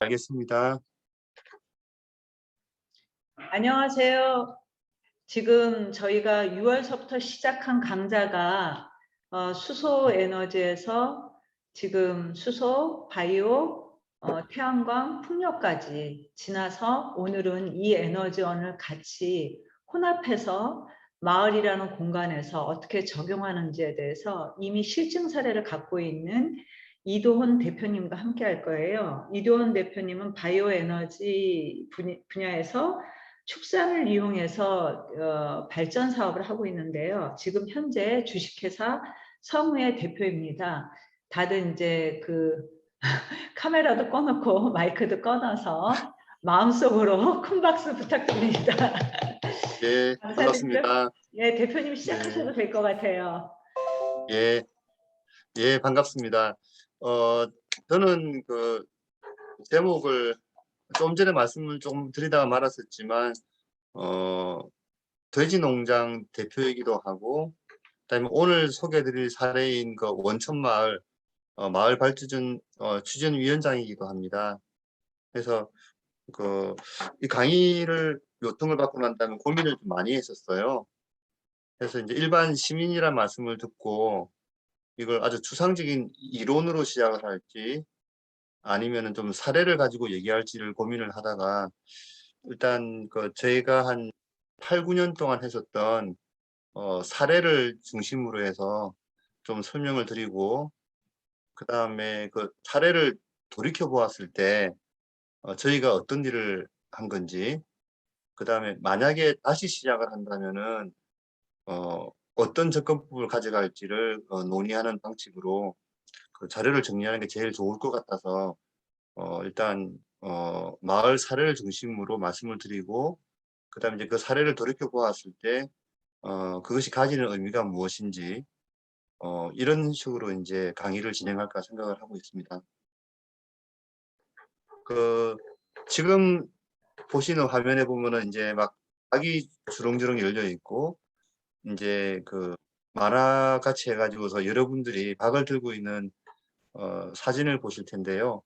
알겠습니다. 안녕하세요. 지금 저희가 6월서부터 시작한 강좌가 수소 에너지에서 지금 수소, 바이오, 태양광, 풍력까지 지나서 오늘은 이 에너지원을 같이 혼합해서 마을이라는 공간에서 어떻게 적용하는지에 대해서 이미 실증 사례를 갖고 있는 이도훈 대표님과 함께 할 거예요. 이도훈 대표님은 바이오 에너지 분야에서 축산을 이용해서 발전 사업을 하고 있는데요. 지금 현재 주식회사 성우의 대표입니다. 다들 이제 그 카메라도 꺼놓고 마이크도 꺼놔서 마음속으로 큰 박수 부탁드립니다. 예, 감사드리고요. 반갑습니다. 예, 대표님 시작하셔도 될 것 같아요. 예, 예, 반갑습니다. 저는 그 제목을 좀 전에 말씀을 좀 드리다가 말았었지만, 돼지 농장 대표이기도 하고, 그다음에 오늘 소개해드릴 사례인 그 원천마을 마을 발주전 추진위원장이기도 합니다. 그래서 이 강의를 요청을 받고 난 다음에 고민을 좀 많이 했었어요. 그래서 이제 일반 시민이란 말씀을 듣고 이걸 아주 추상적인 이론으로 시작을 할지 아니면은 좀 사례를 가지고 얘기할지를 고민을 하다가 일단 저희가 한 8, 9년 동안 했었던 사례를 중심으로 해서 좀 설명을 드리고 그다음에 그 사례를 돌이켜 보았을 때 저희가 어떤 일을 한 건지 그다음에 만약에 다시 시작을 한다면은 어떤 접근법을 가져갈지를 논의하는 방식으로 그 자료를 정리하는 게 제일 좋을 것 같아서 일단 마을 사례를 중심으로 말씀을 드리고 그다음에 이제 그 사례를 돌이켜 보았을 때 그것이 가지는 의미가 무엇인지 이런 식으로 이제 강의를 진행할까 생각을 하고 있습니다. 지금 보시는 화면에 보면은 이제 막 박이 주렁주렁 열려 있고 이제 만화 같이 해가지고서 여러분들이 박을 들고 있는 사진을 보실 텐데요.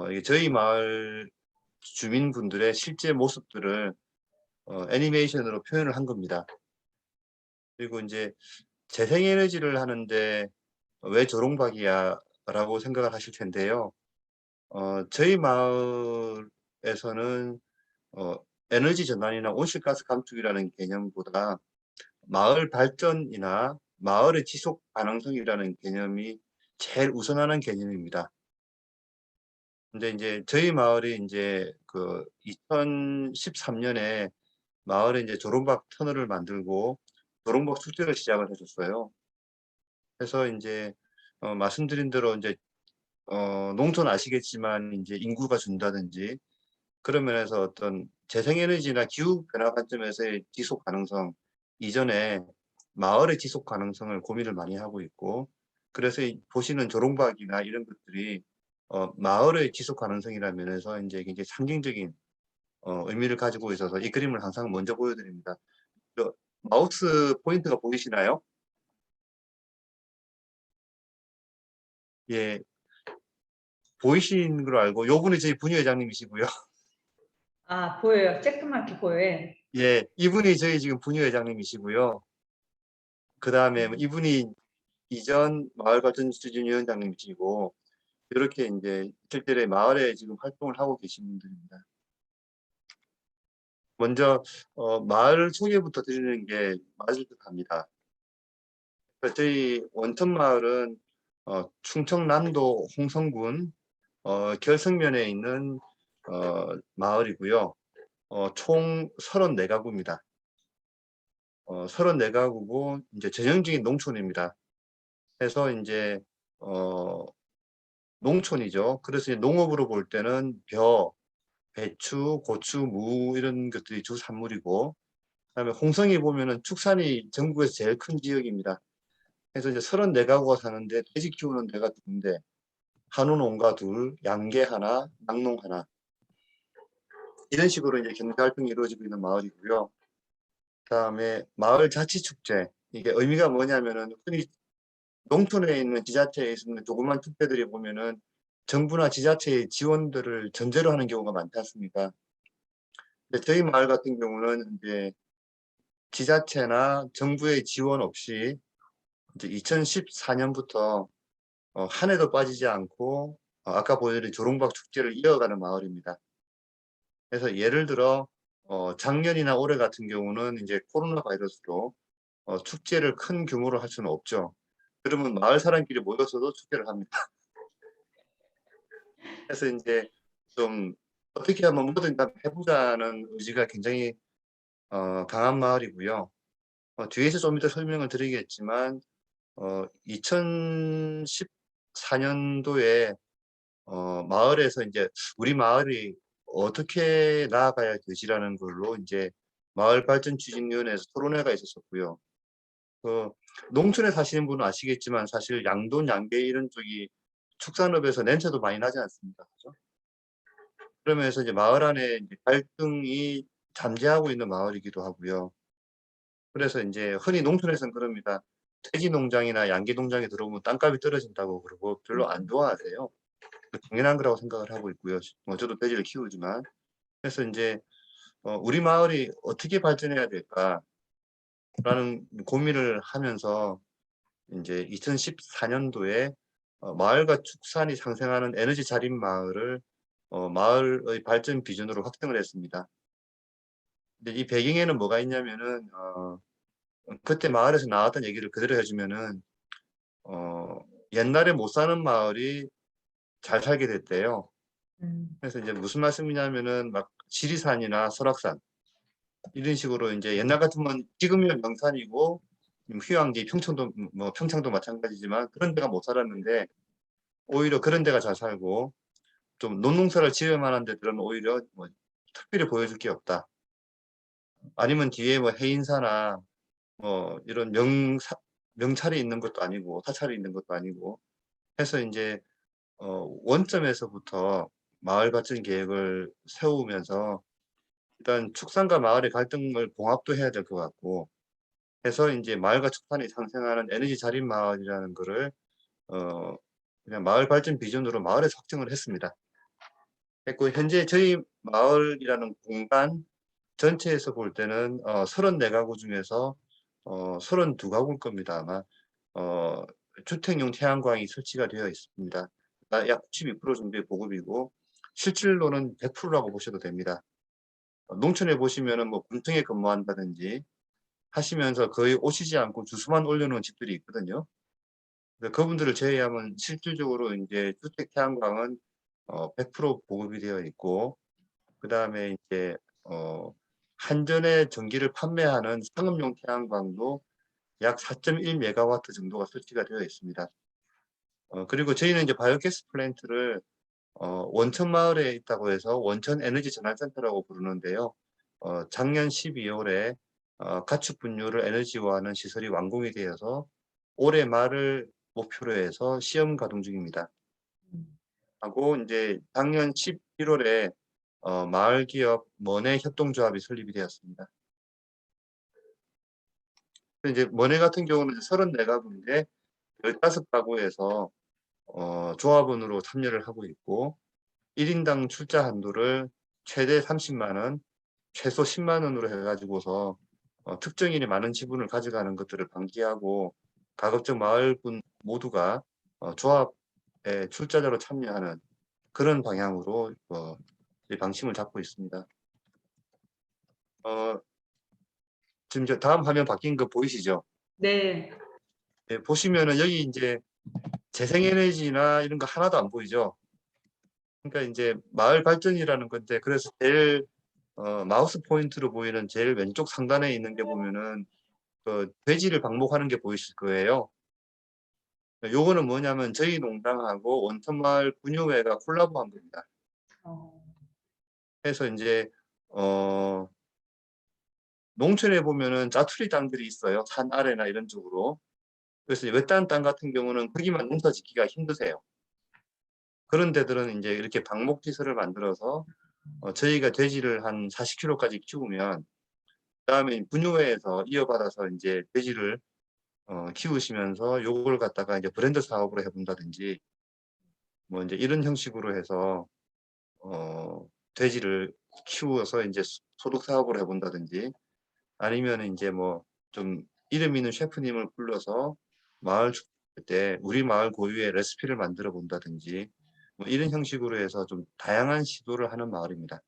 이게 저희 마을 주민분들의 실제 모습들을 애니메이션으로 표현을 한 겁니다. 그리고 이제 재생에너지를 하는데 왜 조롱박이야? 라고 생각을 하실 텐데요. 저희 마을에서는 에너지 전환이나 온실가스 감축이라는 개념보다 마을 발전이나 마을의 지속 가능성이라는 개념이 제일 우선하는 개념입니다. 근데 이제 저희 마을이 이제 2013년에 마을에 이제 조롱박 터널을 만들고 조롱박 축제를 시작을 해줬어요. 그래서 이제 말씀드린 대로 이제 농촌 아시겠지만 이제 인구가 준다든지 그런 면에서 어떤 재생에너지나 기후 변화 관점에서의 지속 가능성 이전에 마을의 지속 가능성을 고민을 많이 하고 있고 그래서 보시는 조롱박이나 이런 것들이 마을의 지속 가능성이라는 면에서 이제 굉장히 상징적인 의미를 가지고 있어서 이 그림을 항상 먼저 보여드립니다. 마우스 포인트가 보이시나요? 예, 보이신 걸로 알고 요분이 저희 분유회장님이시고요. 아, 보여요. 쬐끄맣게 보여요. 예, 이분이 저희 지금 분유회장님이시고요. 그 다음에 이분이 이전 마을발전추진위원장님이시고 이렇게 이제 실제로 마을에 지금 활동을 하고 계신 분들입니다. 먼저 마을 소개부터 드리는 게 맞을 듯합니다. 저희 원천마을은 충청남도 홍성군 결성면에 있는 마을이고요. 총 34가구입니다. 34가구고 이제 전형적인 농촌입니다. 그래서 이제 농촌이죠. 그래서 농업으로 볼 때는 벼, 배추, 고추, 무 이런 것들이 주 산물이고 그다음에 홍성이 보면은 축산이 전국에서 제일 큰 지역입니다. 그래서 이제 34가구가 사는데 돼지 키우는 데가 2군데, 한우 농가 2, 양계 하나, 낙농 하나 이런 식으로 이제 경제 활동이 이루어지고 있는 마을이고요. 그다음에 마을 자치축제 이게 의미가 뭐냐면은 흔히 농촌에 있는 지자체에 있는 조그만 축제들이 보면은 정부나 지자체의 지원들을 전제로 하는 경우가 많지 않습니까? 근데 저희 마을 같은 경우는 이제 지자체나 정부의 지원 없이 이제 2014년부터 한 해도 빠지지 않고 아까 보여드린 조롱박 축제를 이어가는 마을입니다. 그래서 예를 들어 작년이나 올해 같은 경우는 이제 코로나 바이러스로 축제를 큰 규모로 할 수는 없죠. 그러면 마을 사람끼리 모여서도 축제를 합니다. 그래서 이제 좀 어떻게 하면 뭐든 다 해보자는 의지가 굉장히 강한 마을이고요. 뒤에서 좀 이따 설명을 드리겠지만 2014년도에 마을에서 이제 우리 마을이 어떻게 나아가야 되지라는 걸로 이제 마을발전추진위원회에서 토론회가 있었었고요. 농촌에 사시는 분은 아시겠지만 사실 양돈, 양계 이런 쪽이 축산업에서 냄새도 많이 나지 않습니까? 그죠? 그러면서 이제 마을 안에 이제 갈등이 잠재하고 있는 마을이기도 하고요. 그래서 이제 흔히 농촌에서는 그럽니다. 퇴지 농장이나 양계 농장에 들어오면 땅값이 떨어진다고 그러고 별로 안 좋아하세요. 당연한 거라고 생각을 하고 있고요. 저도 돼지를 키우지만. 그래서 이제 우리 마을이 어떻게 발전해야 될까라는 고민을 하면서 이제 2014년도에 마을과 축산이 상생하는 에너지 자립 마을을 마을의 발전 비전으로 확정을 했습니다. 근데 이 배경에는 뭐가 있냐면은 그때 마을에서 나왔던 얘기를 그대로 해주면은 옛날에 못 사는 마을이 잘 살게 됐대요. 그래서 이제 무슨 말씀이냐면은 막 지리산이나 설악산 이런 식으로 이제 옛날 같으면 지금이면 명산이고 휴양지 평촌도 뭐 평창도 마찬가지지만 그런 데가 못 살았는데 오히려 그런 데가 잘 살고 좀 논농사를 지을 만한 데들은 오히려 뭐 특별히 보여줄 게 없다. 아니면 뒤에 뭐 해인사나 뭐 이런 명찰이 있는 것도 아니고 사찰이 있는 것도 아니고 해서 이제 원점에서부터 마을 발전 계획을 세우면서 일단 축산과 마을의 갈등을 봉합도 해야 될 것 같고 해서 이제 마을과 축산이 상생하는 에너지 자립 마을이라는 거를 그냥 마을 발전 비전으로 마을에 확정을 했습니다. 했고 현재 저희 마을이라는 공간 전체에서 볼 때는 34가구 중에서 32가구일 겁니다. 아마 주택용 태양광이 설치가 되어 있습니다. 약 92% 정도의 보급이고 실질로는 100%라고 보셔도 됩니다. 농촌에 보시면은 뭐 군청에 근무한다든지 하시면서 거의 오시지 않고 주소만 올려놓은 집들이 있거든요. 그분들을 제외하면 실질적으로 이제 주택 태양광은 100% 보급이 되어 있고 그 다음에 이제 한전에 전기를 판매하는 상업용 태양광도 약 4.1메가와트 정도가 설치가 되어 있습니다. 그리고 저희는 이제 바이오가스 플랜트를 원천 마을에 있다고 해서 원천 에너지 전환센터라고 부르는데요. 작년 12월에 가축 분유를 에너지화하는 시설이 완공이 되어서 올해 말을 목표로 해서 시험 가동 중입니다. 하고 이제 작년 11월에 마을 기업 머네 협동조합이 설립이 되었습니다. 이제 머네 같은 경우는 34가구인데 15가구에서 조합원으로 참여를 하고 있고 1인당 출자 한도를 최대 30만 원, 최소 10만 원으로 해가지고서 특정인이 많은 지분을 가져가는 것들을 방지하고 가급적 마을군 모두가 조합에 출자자로 참여하는 그런 방향으로 방침을 잡고 있습니다. 지금 이제 다음 화면 바뀐 거 보이시죠? 네. 네, 보시면은 여기 이제 재생에너지나 이런 거 하나도 안 보이죠? 그러니까 이제 마을 발전이라는 건데 그래서 제일 마우스 포인트로 보이는 제일 왼쪽 상단에 있는 게 보면은 그 돼지를 방목하는 게 보이실 거예요. 요거는 뭐냐면 저희 농장하고 원천마을 분유회가 콜라보한 겁니다. 어, 그래서 이제 농촌에 보면은 짜투리 땅들이 있어요. 산 아래나 이런 쪽으로. 그래서 외딴 땅 같은 경우는 거기만 농사 짓기가 힘드세요. 그런 데들은 이제 이렇게 방목시설을 만들어서 저희가 돼지를 한 40kg까지 키우면 그다음에 분유회에서 이어받아서 이제 돼지를 키우시면서 요걸 갖다가 이제 브랜드 사업으로 해본다든지 뭐 이제 이런 형식으로 해서 돼지를 키워서 이제 소득 사업을 해본다든지 아니면 이제 뭐 좀 이름 있는 셰프님을 불러서 마을 축제 때 우리 마을 고유의 레시피를 만들어 본다든지 뭐 이런 형식으로 해서 좀 다양한 시도를 하는 마을입니다.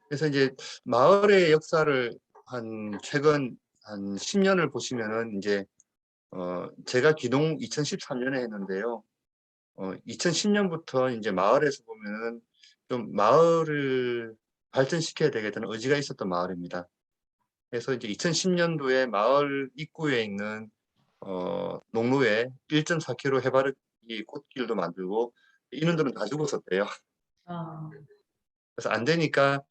그래서 이제 마을의 역사를 한 최근 한 10년을 보시면은 이제 제가 기농 2013년에 했는데요. 2010년부터 이제 마을에서 보면은 좀 마을을 발전시켜야 되겠다는 의지가 있었던 마을입니다. 그래서 이제 2010년도에 마을 입구에 있는 농로에 1.4km 해바라기 꽃길도 만들고 인원들은 다 죽었었대요. 아, 그래서 안 되니까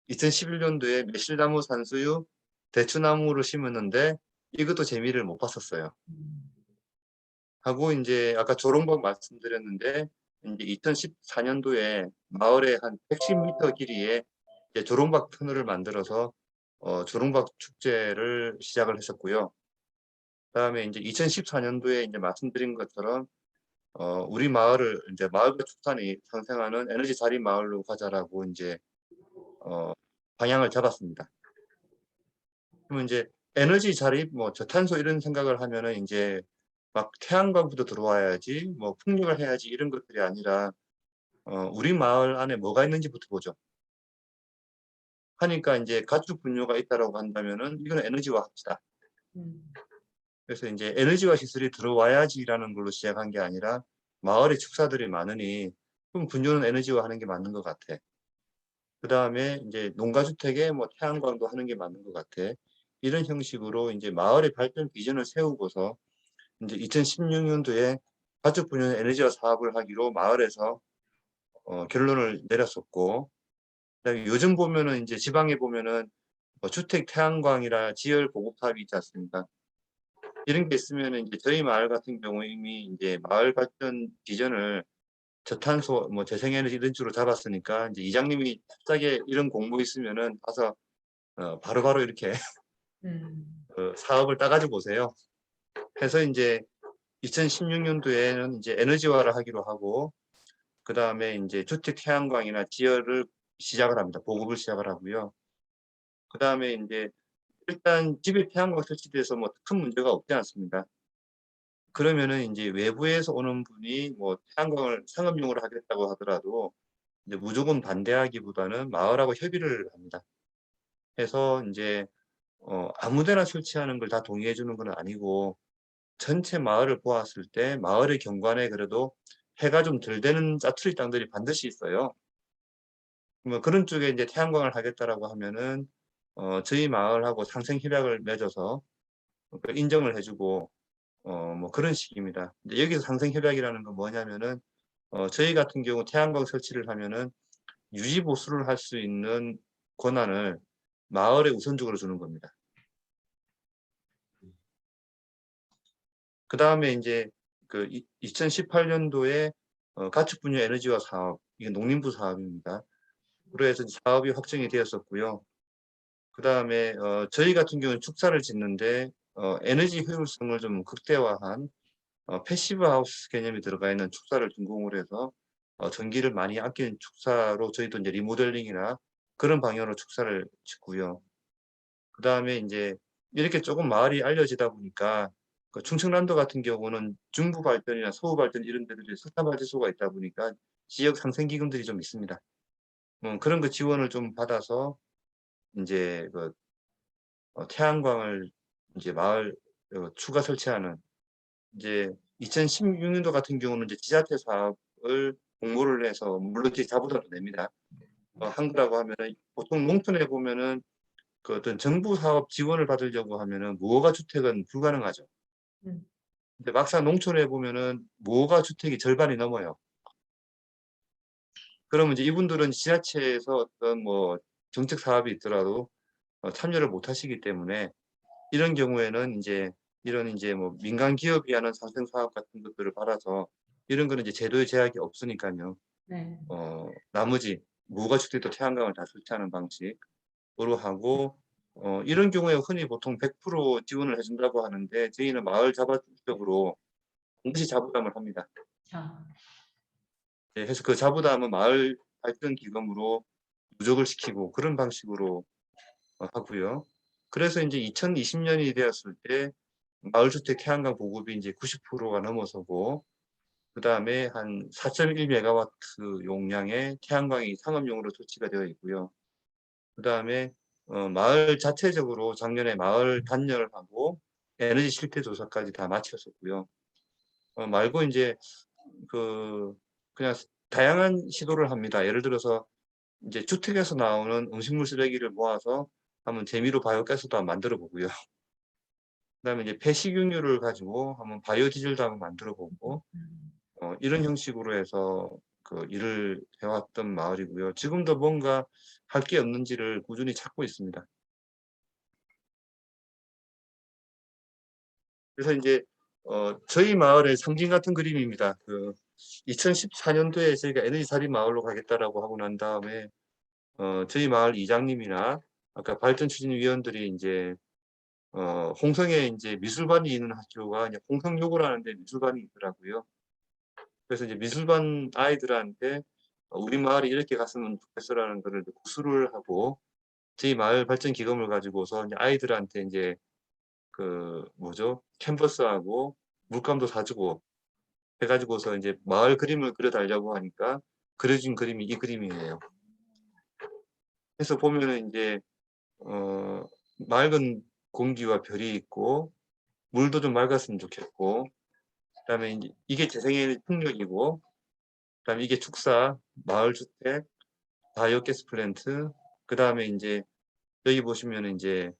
2011년도에 매실나무 산수유 대추나무를 심었는데 이것도 재미를 못 봤었어요. 음, 하고 이제 아까 조롱박 말씀드렸는데 이제 2014년도에 마을에 한 110m 길이에 이제 조롱박 터널을 만들어서 조롱박 축제를 시작을 했었고요. 그다음에 이제 2014년도에 이제 말씀드린 것처럼 우리 마을을 이제 마을과 축산이 상생하는 에너지 자립 마을로 가자라고 이제 방향을 잡았습니다. 그러면 이제 에너지 자립, 뭐 저탄소 이런 생각을 하면은 이제 막 태양광부터 들어와야지, 뭐 풍력을 해야지 이런 것들이 아니라 우리 마을 안에 뭐가 있는지부터 보죠. 하니까 이제 가축 분뇨가 있다라고 한다면은 이거는 에너지화 합시다. 음, 그래서 이제 에너지화 시설이 들어와야지라는 걸로 시작한 게 아니라 마을에 축사들이 많으니 그럼 분뇨는 에너지화 하는 게 맞는 것 같아. 그 다음에 이제 농가주택에 뭐 태양광도 하는 게 맞는 것 같아. 이런 형식으로 이제 마을의 발전 비전을 세우고서 이제 2016년도에 가축 분열 에너지화 사업을 하기로 마을에서 결론을 내렸었고, 그다음에 요즘 보면은 이제 지방에 보면은 주택 태양광이라 지열 보급 사업이 있지 않습니까? 이런 게 있으면은 이제 저희 마을 같은 경우 이미 이제 마을 발전 비전을 저탄소, 뭐 재생에너지 이런 쪽으로 잡았으니까 이제 이장님이 갑자기 이런 공모 있으면은 가서 바로바로 이렇게 음, 사업을 따가지고 오세요. 해서 이제 2016년도에는 이제 에너지화를 하기로 하고 그 다음에 이제 주택 태양광이나 지열을 시작을 합니다. 보급을 시작을 하고요. 그 다음에 이제 일단 집에 태양광 설치돼서 뭐 큰 문제가 없지 않습니까? 그러면은 이제 외부에서 오는 분이 뭐 태양광을 상업용으로 하겠다고 하더라도 이제 무조건 반대하기보다는 마을하고 협의를 합니다. 해서 이제 아무데나 설치하는 걸 다 동의해 주는 건 아니고 전체 마을을 보았을 때 마을의 경관에 그래도 해가 좀 덜 되는 짜투리 땅들이 반드시 있어요. 뭐 그런 쪽에 이제 태양광을 하겠다라고 하면은 저희 마을하고 상생 협약을 맺어서 그 인정을 해주고 뭐 그런 식입니다. 이제 여기서 상생 협약이라는 건 뭐냐면은 저희 같은 경우 태양광 설치를 하면은 유지 보수를 할 수 있는 권한을 마을에 우선적으로 주는 겁니다. 그 다음에 이제 그 2018년도에 가축 분야 에너지화 사업, 이게 농림부 사업입니다. 그래서 사업이 확정이 되었었고요. 그 다음에 저희 같은 경우는 축사를 짓는데 에너지 효율성을 좀 극대화한 패시브 하우스 개념이 들어가 있는 축사를 준공을 해서 전기를 많이 아끼는 축사로 저희도 이제 리모델링이나 그런 방향으로 축사를 짓고요. 그 다음에 이제 이렇게 조금 마을이 알려지다 보니까 그 충청남도 같은 경우는 중부 발전이나 서부 발전 이런 데들이 석탄 발전소가 있다 보니까 지역 상생 기금들이 좀 있습니다. 그런 거 지원을 좀 받아서 이제 그 태양광을 이제 마을 추가 설치하는 이제 2016년도 같은 경우는 이제 지자체 사업을 공모를 해서 물론 제 자부담도 냅니다. 한 거라고 하면은 보통 농촌에 보면은 그 어떤 정부 사업 지원을 받으려고 하면은 무허가 주택은 불가능하죠. 음, 근데 막상 농촌에 보면은 무허가 주택이 절반이 넘어요. 그러면 이제 이분들은 지자체에서 어떤 뭐 정책 사업이 있더라도 참여를 못 하시기 때문에 이런 경우에는 이제 이런 이제 뭐 민간 기업이 하는 상생 사업 같은 것들을 받아서 이런 거는 이제 제도의 제약이 없으니까요. 네. 나머지 무허가 주택도 태양광을 다 설치하는 방식으로 하고 이런 경우에 흔히 보통 100% 지원을 해준다고 하는데 저희는 마을 자발적으로 반드시 자부담을 합니다. 아, 예, 그래서 그 자부담은 마을 발전 기금으로 누적을 시키고 그런 방식으로 하고요. 그래서 이제 2020년이 되었을 때 마을주택 태양광 보급이 이제 90%가 넘어서고 그 다음에 한 4.1 메가와트 용량의 태양광이 상업용으로 설치가 되어 있고요. 그 다음에 마을 자체적으로 작년에 마을 단열하고 에너지 실태 조사까지 다 마쳤었고요. 말고 이제 그냥 다양한 시도를 합니다. 예를 들어서 이제 주택에서 나오는 음식물 쓰레기를 모아서 한번 재미로 바이오가스도 한번 만들어 보고요. 그다음에 이제 폐식용유를 가지고 한번 바이오 디젤도 한번 만들어 보고 이런 형식으로 해서 그 일을 해왔던 마을이고요. 지금도 뭔가 할 게 없는지를 꾸준히 찾고 있습니다. 그래서 이제 저희 마을의 상징 같은 그림입니다. 2014년도에 저희가 에너지 살인 마을로 가겠다라고 하고 난 다음에 저희 마을 이장님이나 아까 발전 추진 위원들이 이제 홍성에 이제 미술관이 있는 학교가 이제 홍성여고라는데 미술관이 있더라고요. 그래서 이제 미술관 아이들한테 우리 마을이 이렇게 갔으면 좋겠어라는 거를 구술을 하고 저희 마을 발전 기금을 가지고서 이제 아이들한테 이제 캔버스하고 물감도 사주고 해가지고서 이제 마을 그림을 그려달라고 하니까 그려준 그림이 이 그림이에요. 그래서 보면은 이제 맑은 공기와 별이 있고 물도 좀 맑았으면 좋겠고 그다음에 이제 이게 재생에너지 풍력이고 그다음에 이게 축사, 마을주택, 바이오가스 플랜트 그다음에 이제 여기 보시면은 이제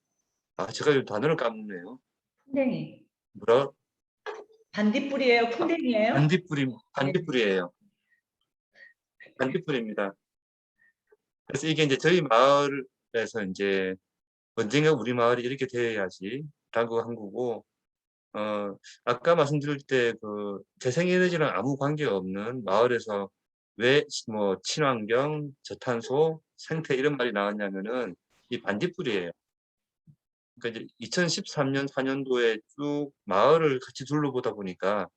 제가 이 단어를 까먹네요. 풍뎅이. 뭐라 반딧불이에요? 풍뎅이에요? 네. 반딧불이에요. 반딧불입니다. 그래서 이게 이제 저희 마을에서 이제 언젠가 우리 마을이 이렇게 되어야지라고 한 거고 아까 말씀드릴 때 재생에너지랑 아무 관계가 없는 마을에서 왜 뭐 친환경, 저탄소, 생태 이런 말이 나왔냐면은 이 반딧불이에요. 그러니까 이제 2013년, 4년도에 쭉 마을을 같이 둘러보다 보니까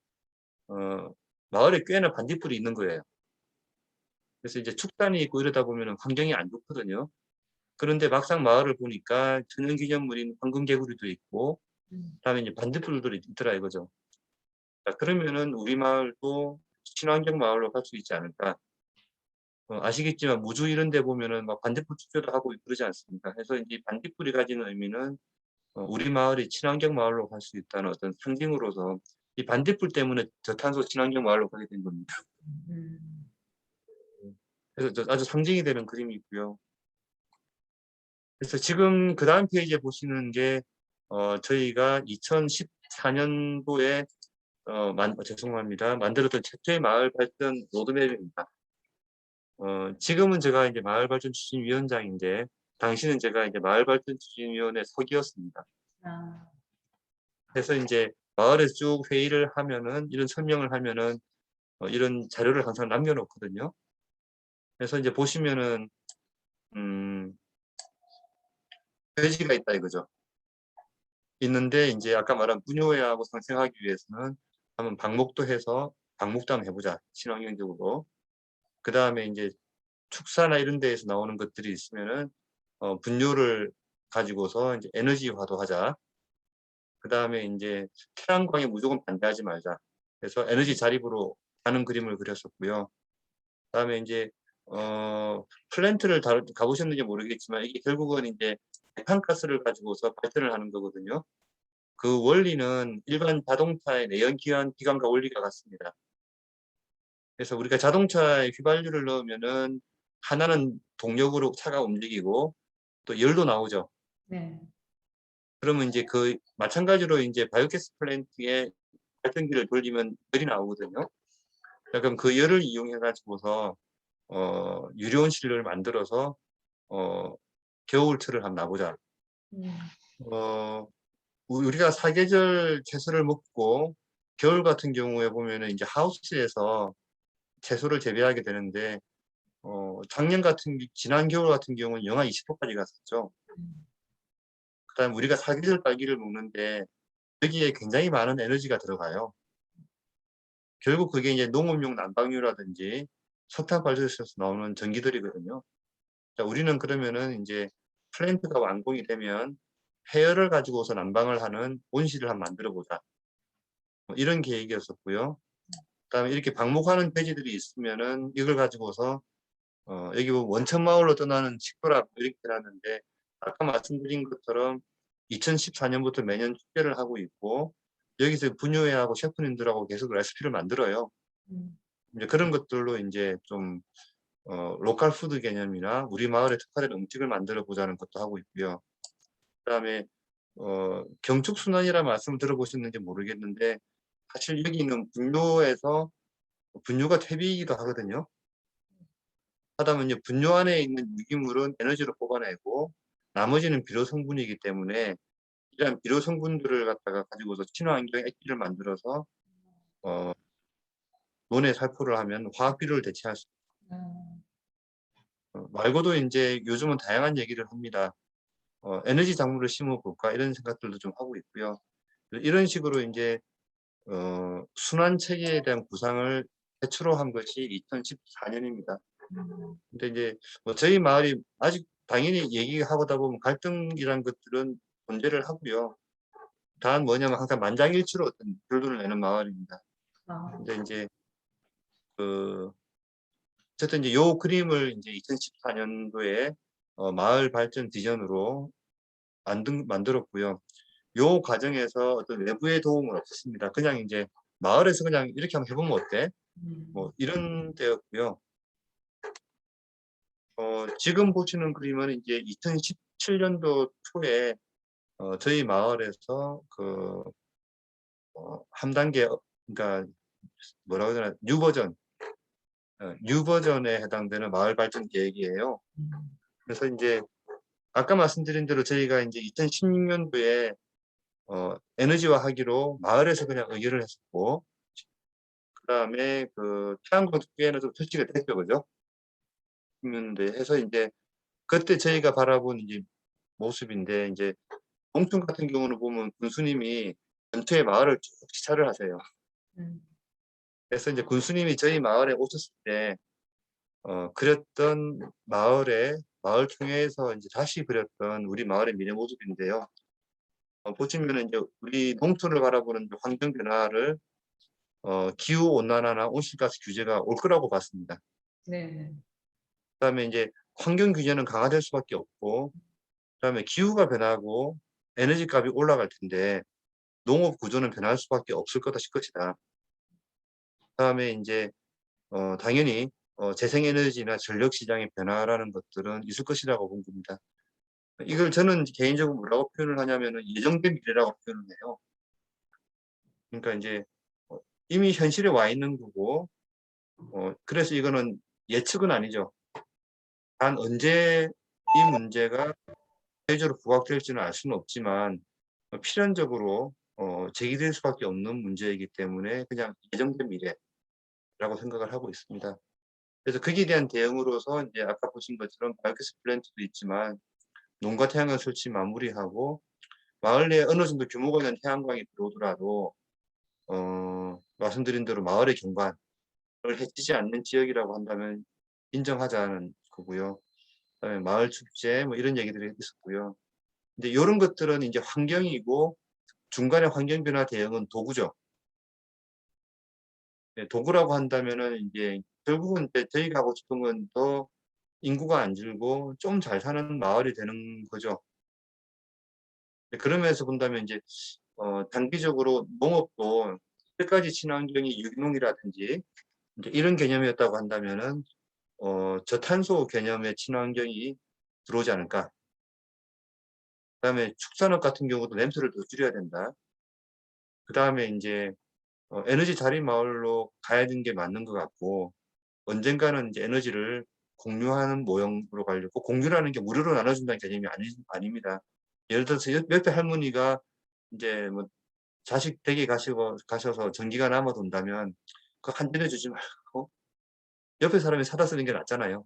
마을에 꽤나 반딧불이 있는 거예요. 그래서 이제 축단이 있고 이러다 보면은 환경이 안 좋거든요. 그런데 막상 마을을 보니까 천연기념물인 황금개구리도 있고 그다음에 이제 반딧불들이 있더라 이거죠. 자, 그러면은 우리 마을도 친환경 마을로 갈 수 있지 않을까. 아시겠지만 무주 이런 데 보면은 막 반딧불 축제도 하고 그러지 않습니까? 그래서 이제 반딧불이 가지는 의미는 우리 마을이 친환경 마을로 갈 수 있다는 어떤 상징으로서 이 반딧불 때문에 저탄소 친환경 마을로 가게 된 겁니다. 음. 그래서 아주 상징이 되는 그림이고요. 그래서 지금 그다음 페이지에 보시는 게 저희가 2014년도에 죄송합니다. 만들었던 최초의 마을 발전 로드맵입니다. 지금은 제가 이제 마을 발전 추진위원장인데 당시는 제가 이제 마을 발전 추진위원회 서기였습니다. 아, 그래서 이제 마을에서 쭉 회의를 하면은 이런 설명을 하면은 이런 자료를 항상 남겨놓거든요. 그래서 이제 보시면은 돼지가 있다 이거죠. 있는데 이제 아까 말한 분효회하고 상생하기 위해서는 한번 방목도 해서 방목도 한번 해보자 친환경적으로. 그 다음에 이제 축사나 이런 데에서 나오는 것들이 있으면은 분뇨를 가지고서 이제 에너지화도 하자. 그 다음에 이제 태양광에 무조건 반대하지 말자. 그래서 에너지 자립으로 가는 그림을 그렸었고요. 그 다음에 이제 플랜트를 가보셨는지 모르겠지만 이게 결국은 이제 메탄가스를 가지고서 발전을 하는 거거든요. 그 원리는 일반 자동차의 내연기관과 원리가 같습니다. 그래서 우리가 자동차에 휘발유를 넣으면은 하나는 동력으로 차가 움직이고 또 열도 나오죠. 네. 그러면 이제 마찬가지로 이제 바이오가스 플랜트에 발전기를 돌리면 열이 나오거든요. 그럼 그 열을 이용해 가지고서 유리온실을 만들어서 겨울철을 한번 나보자. 어, 우리가 사계절 채소를 먹고 겨울 같은 경우에 보면은 이제 하우스에서 채소를 재배하게 되는데 지난 겨울 같은 경우는 영하 20도까지 갔었죠. 그다음 우리가 사계절 딸기를 먹는데 여기에 굉장히 많은 에너지가 들어가요. 결국 그게 이제 농업용 난방유라든지 석탄 발전소에서 나오는 전기들이거든요. 자, 우리는 그러면은 이제 플랜트가 완공이 되면 폐열을 가지고서 난방을 하는 온실을 한번 만들어 보자. 뭐 이런 계획이었었고요. 그다음에 이렇게 방목하는 폐지들이 있으면은 이걸 가지고서 여기 보면 원천마을로 떠나는 식도락 이렇게 해놨는데 아까 말씀드린 것처럼 2014년부터 매년 축제를 하고 있고 여기서 분유회하고 셰프님들하고 계속 레시피를 만들어요. 이제 그런 것들로 이제 좀 로컬 푸드 개념이나 우리 마을에 특화된 음식을 만들어 보자는 것도 하고 있고요. 그다음에 경축순환이라 말씀 들어보셨는지 모르겠는데 사실 여기 있는 분뇨에서 분뇨가 퇴비이기도 하거든요. 하다 보면 분뇨 안에 있는 유기물은 에너지로 뽑아내고 나머지는 비료 성분이기 때문에 이런 비료 성분들을 갖다가 가지고서 친환경 액기를 만들어서 논에 살포를 하면 화학 비료를 대체할 수 말고도 이제 요즘은 다양한 얘기를 합니다. 에너지 작물을 심어볼까 이런 생각들도 좀 하고 있고요. 이런 식으로 이제 순환 체계에 대한 구상을 최초로 한 것이 2014년입니다. 근데 이제 뭐 저희 마을이 아직 당연히 얘기하다 보면 갈등이란 것들은 존재를 하고요. 단 뭐냐면 항상 만장일치로 어떤 결론을 내는 마을입니다. 근데 이제 어쨌든 이제 요 그림을 이제 2014년도에 마을 발전 비전으로 만들었고요. 요 과정에서 어떤 외부의 도움은 없었습니다. 그냥 이제 마을에서 그냥 이렇게 한번 해보면 어때? 뭐 이런 때였고요. 지금 보시는 그림은 이제 2017년도 초에 저희 마을에서 한 단계 그러니까 뭐라고 해야 되나 뉴 버전에 해당되는 마을 발전 계획이에요. 그래서 이제 아까 말씀드린 대로 저희가 이제 2016년도에 에너지화 하기로 마을에서 그냥 의결을 했었고, 그 다음에 태양광 축제에는 좀 설치가 됐죠, 그죠? 근데 해서 이제 그때 저희가 바라본 이제 모습인데 이제 농촌 같은 경우는 보면 군수님이 전체 마을을 쭉 지차를 하세요. 그래서 이제 군수님이 저희 마을에 오셨을 때 그렸던 마을 총회에서 이제 다시 그렸던 우리 마을의 미래 모습인데요. 보시면은 이제 우리 농촌을 바라보는 환경 변화를 기후 온난화나 온실가스 규제가 올 거라고 봤습니다. 네. 그다음에 이제 환경 규제는 강화될 수밖에 없고, 그다음에 기후가 변하고 에너지 값이 올라갈 텐데 농업 구조는 변할 수밖에 없을 거다 싶 것이다. 그다음에 이제 당연히 재생에너지나 전력 시장의 변화라는 것들은 있을 것이라고 본 겁니다. 이걸 저는 개인적으로 뭐라고 표현을 하냐면은 예정된 미래라고 표현을 해요. 그러니까 이제 이미 현실에 와 있는 거고, 그래서 이거는 예측은 아니죠. 단 언제 이 문제가 사회적으로 부각될지는 알 수는 없지만 필연적으로 제기될 수밖에 없는 문제이기 때문에 그냥 예정된 미래라고 생각을 하고 있습니다. 그래서 거기에 대한 대응으로서 이제 아까 보신 것처럼 바이오가스 플랜트도 있지만 농가 태양광 설치 마무리하고 마을 내에 어느 정도 규모가 있는 태양광이 들어오더라도 말씀드린 대로 마을의 경관을 해치지 않는 지역이라고 한다면 인정하자는 거고요. 그다음에 마을 축제 뭐 이런 얘기들이 있었고요. 근데 이런 것들은 이제 환경이고 중간에 환경 변화 대응은 도구죠. 네, 도구라고 한다면은 이제 결국은 이제 저희가 하고 싶은 건 더 인구가 안 줄고 좀 잘 사는 마을이 되는 거죠. 그런 면에서 본다면 이제 단기적으로 농업도 끝까지 친환경이 유기농이라든지 이제 이런 개념이었다고 한다면은 저탄소 개념의 친환경이 들어오지 않을까. 그다음에 축산업 같은 경우도 냄새를 더 줄여야 된다. 그다음에 이제 에너지 자립 마을로 가야 되는 게 맞는 것 같고 언젠가는 이제 에너지를 공유하는 모형으로 가려고 공유라는 게 무료로 나눠준다는 개념이 아닙니다. 예를 들어서 옆에 할머니가 이제 뭐 자식 댁에 가셔서 전기가 남아돈다면 그거 한 대내 주지 말고 옆에 사람이 사다 쓰는 게 낫잖아요.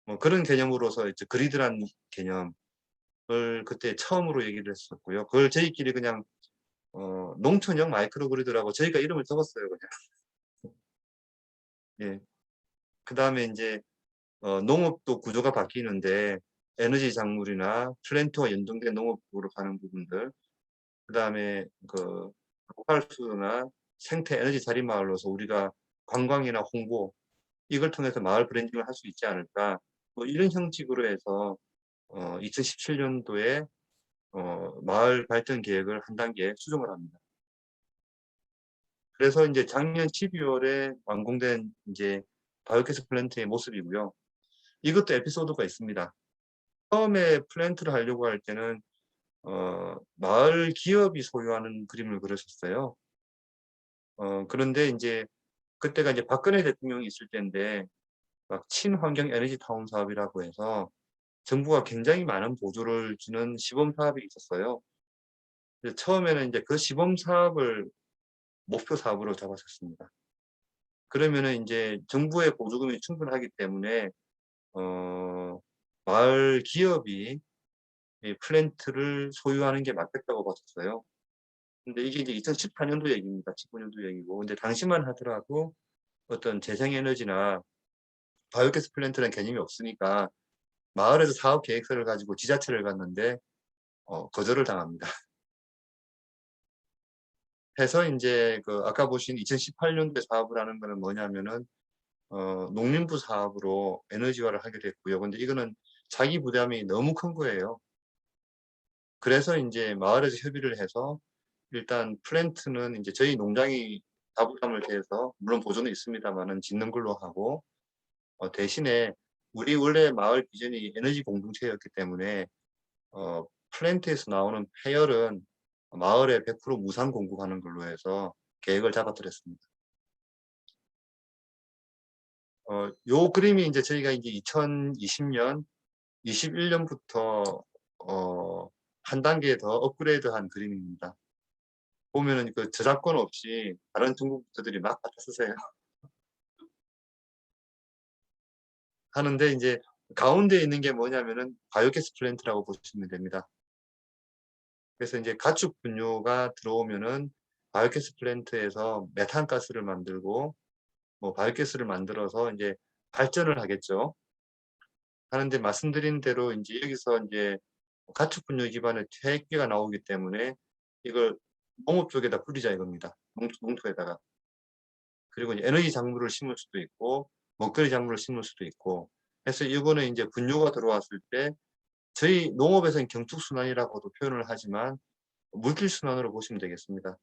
뭐 그런 개념으로서 이제 그리드란 개념을 그때 처음으로 얘기를 했었고요. 그걸 저희끼리 그냥 농촌형 마이크로그리드라고 저희가 이름을 적었어요, 그냥. 예. 그다음에 이제 농업도 구조가 바뀌는데 에너지 작물이나 플랜트와 연동된 농업으로 가는 부분들, 그다음에 그 포괄수나 생태 에너지 자립 마을로서 우리가 관광이나 홍보 이걸 통해서 마을 브랜딩을 할 수 있지 않을까. 뭐 이런 형식으로 해서 2017년도에 마을 발전 계획을 한 단계 수정을 합니다. 그래서 이제 작년 12월에 완공된 이제 바이오가스 플랜트의 모습이고요. 이것도 에피소드가 있습니다. 처음에 플랜트를 하려고 할 때는 마을 기업이 소유하는 그림을 그렸었어요. 그런데 이제 그때가 이제 박근혜 대통령이 있을 때인데 막 친환경 에너지 타운 사업이라고 해서 정부가 굉장히 많은 보조를 주는 시범 사업이 있었어요. 그래서 처음에는 이제 그 시범 사업을 목표 사업으로 잡았었습니다. 그러면은 이제 정부의 보조금이 충분하기 때문에 마을 기업이 이 플랜트를 소유하는 게 맞겠다고 봤었어요. 근데 이게 이제 2014년도 얘기입니다. 15년도 얘기고. 근데 당시만 하더라도 어떤 재생에너지나 바이오가스 플랜트라는 개념이 없으니까 마을에서 사업 계획서를 가지고 지자체를 갔는데 거절을 당합니다. 해서 이제 그 아까 보신 2018년도에 사업을 하는 거는 뭐냐면은 농림부 사업으로 에너지화를 하게 됐고요. 근데 이거는 자기 부담이 너무 큰 거예요. 그래서 이제 마을에서 협의를 해서 일단 플랜트는 이제 저희 농장이 자부담을 대해서 물론 보조는 있습니다만은 짓는 걸로 하고 대신에 우리 원래 마을 비전이 에너지 공동체였기 때문에 플랜트에서 나오는 폐열은 마을에 100% 무상 공급하는 걸로 해서 계획을 잡아드렸습니다. 요 그림이 이제 저희가 이제 2020년, 21년부터 한 단계 더 업그레이드한 그림입니다. 보면은 그 저작권 없이 다른 중국들이 막 갖다 쓰세요. 하는데 이제 가운데 있는 게 뭐냐면은 바이오가스 플랜트라고 보시면 됩니다. 그래서 이제 가축 분뇨가 들어오면은 바이오가스 플랜트에서 메탄가스를 만들고 뭐 바이오가스를 만들어서 이제 발전을 하겠죠. 하는데 말씀드린 대로 이제 여기서 이제 가축 분뇨 기반의 퇴액기가 나오기 때문에 이걸 농업 쪽에다 뿌리자 이겁니다. 농토에다가. 그리고 이제 에너지 작물을 심을 수도 있고 먹거리 작물을 심을 수도 있고 해서 이거는 이제 분뇨가 들어왔을 때 저희 농업에서는 경축순환이라고도 표현을 하지만 물질순환으로 보시면 되겠습니다.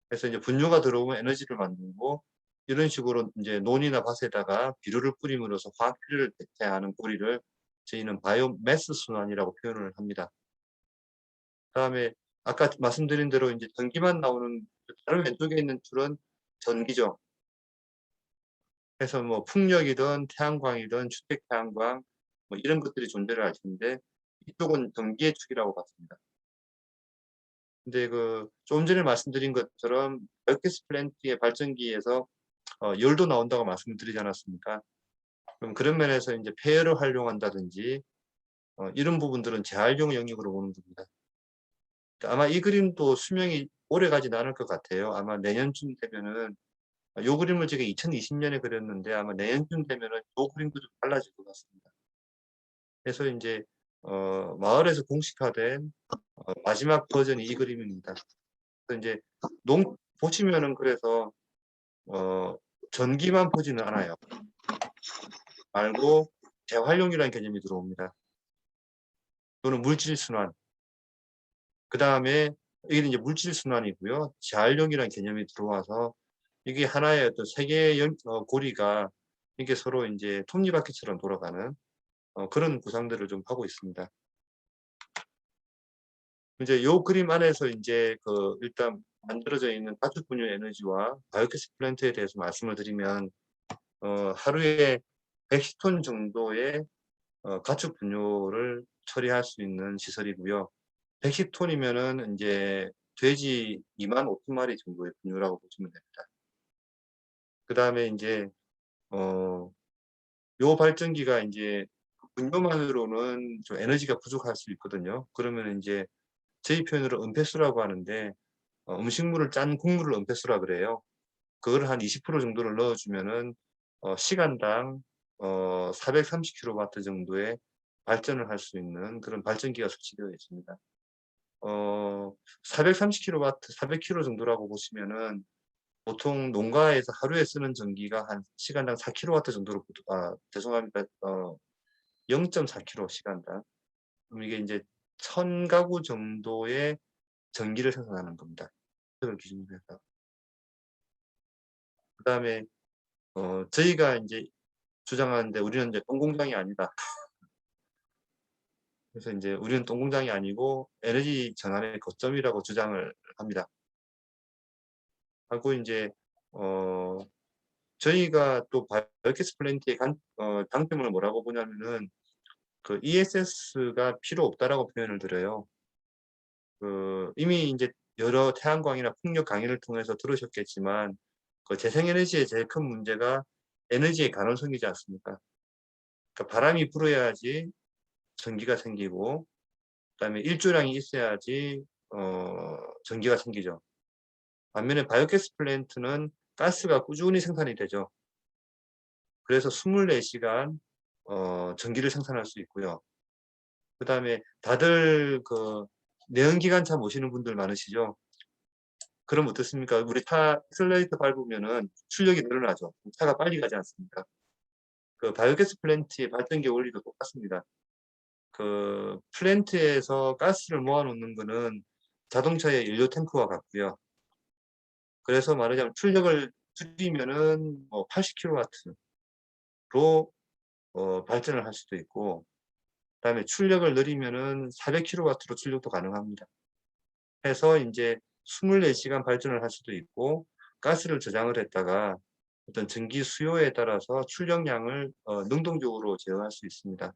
그래서 이제 분뇨가 들어오면 에너지를 만들고 이런 식으로 이제 논이나 밭에다가 비료를 뿌림으로써 화학비료를 대체하는 고리를 저희는 바이오매스 순환이라고 표현을 합니다. 그다음에 아까 말씀드린 대로 이제 전기만 나오는 다른 왼쪽에 있는 줄은 전기죠. 그래서 뭐 풍력이든 태양광이든 주택 태양광 뭐 이런 것들이 존재를 하시는데 이쪽은 전기의 축이라고 봤습니다. 근데 그 좀 전에 말씀드린 것처럼 바이오가스 플랜트의 발전기에서 열도 나온다고 말씀드리지 않았습니까? 그럼 그런 면에서 이제 폐열을 활용한다든지 이런 부분들은 재활용 영역으로 보는 겁니다. 아마 이 그림도 수명이 오래 가진 않을 것 같아요. 아마 내년쯤 되면은 요 그림을 제가 2020년에 그렸는데 아마 내년쯤 되면은 요 그림도 좀 달라질 것 같습니다. 그래서 이제 마을에서 공식화된 마지막 버전이 이 그림입니다. 그래서 이제 보시면은 그래서 전기만 보지는 않아요. 말고 재활용이라는 개념이 들어옵니다. 또는 물질순환. 그 다음에 이게 이제 물질순환이고요. 재활용이라는 개념이 들어와서 이게 하나의 어떤 세계의 고리가 이게 서로 이제 톱니바퀴처럼 돌아가는 그런 구상들을 좀 하고 있습니다. 이제 요 그림 안에서 이제 그 일단 만들어져 있는 가축 분유 에너지와 바이오가스 플랜트에 대해서 말씀을 드리면 하루에 110톤 정도의 가축 분유를 처리할 수 있는 시설이고요. 110톤이면은 이제 돼지 25,000마리 정도의 분유라고 보시면 됩니다. 그다음에 이제 요 발전기가 이제 분유만으로는 좀 에너지가 부족할 수 있거든요. 그러면 이제 저희 표현으로 은폐수라고 하는데 음식물을 짠 국물을 은폐수라 그래요. 그걸 한 20% 정도를 넣어주면은 시간당 430kW 정도의 발전을 할 수 있는 그런 발전기가 설치되어 있습니다. 430kW, 400kW 정도라고 보시면은 보통 농가에서 하루에 쓰는 전기가 한 시간당 4kW 정도로 죄송합니다. 0.4kW 시간당. 그럼 이게 이제 1000가구 정도의 전기를 생산하는 겁니다. 그걸 기준으로 해서. 그다음에 저희가 이제 주장하는데 우리는 이제 똥공장이 아니다. 그래서 이제 우리는 똥공장이 아니고 에너지 전환의 거점이라고 주장을 합니다. 하고 이제 저희가 또 바이오가스 플랜트의 장점을 뭐라고 보냐면은 그 ESS가 필요 없다라고 표현을 드려요. 이미 이제 여러 태양광이나 풍력 강의를 통해서 들으셨겠지만 그 재생에너지의 제일 큰 문제가 에너지의 가능성이지 않습니까? 그러니까 바람이 불어야지 전기가 생기고 그다음에 일조량이 있어야지 전기가 생기죠. 반면에 바이오가스 플랜트는 가스가 꾸준히 생산이 되죠. 그래서 24시간 전기를 생산할 수 있고요. 그다음에 다들 그 내연기관차 모시는 분들 많으시죠? 그럼 어떻습니까? 우리 차 엑셀레이터 밟으면은 출력이 늘어나죠. 차가 빨리 가지 않습니까? 그 바이오가스 플랜트의 발전기 원리도 똑같습니다. 그 플랜트에서 가스를 모아 놓는 거는 자동차의 연료 탱크와 같고요. 그래서 말하자면 출력을 줄이면은 80kW로 발전을 할 수도 있고, 그다음에 출력을 늘리면은 400kW로 출력도 가능합니다. 해서 이제 24시간 발전을 할 수도 있고, 가스를 저장을 했다가 어떤 전기 수요에 따라서 출력량을 능동적으로 제어할 수 있습니다.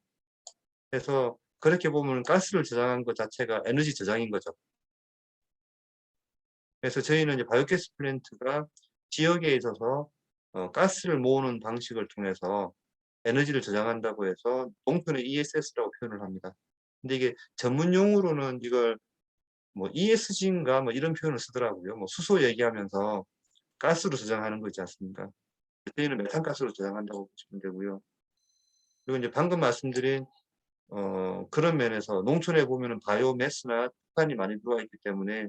그래서 그렇게 보면 가스를 저장한 것 자체가 에너지 저장인 거죠. 그래서 저희는 이제 바이오가스 플랜트가 지역에 있어서 가스를 모으는 방식을 통해서 에너지를 저장한다고 해서 농촌의 ESS라고 표현을 합니다. 근데 이게 전문 용어로는 이걸 뭐 ESG인가 뭐 이런 표현을 쓰더라고요. 뭐 수소 얘기하면서 가스로 저장하는 거 있지 않습니까? 저희는 메탄가스로 저장한다고 보시면 되고요. 그리고 이제 방금 말씀드린 그런 면에서 농촌에 보면은 바이오매스나 석탄이 많이 들어와 있기 때문에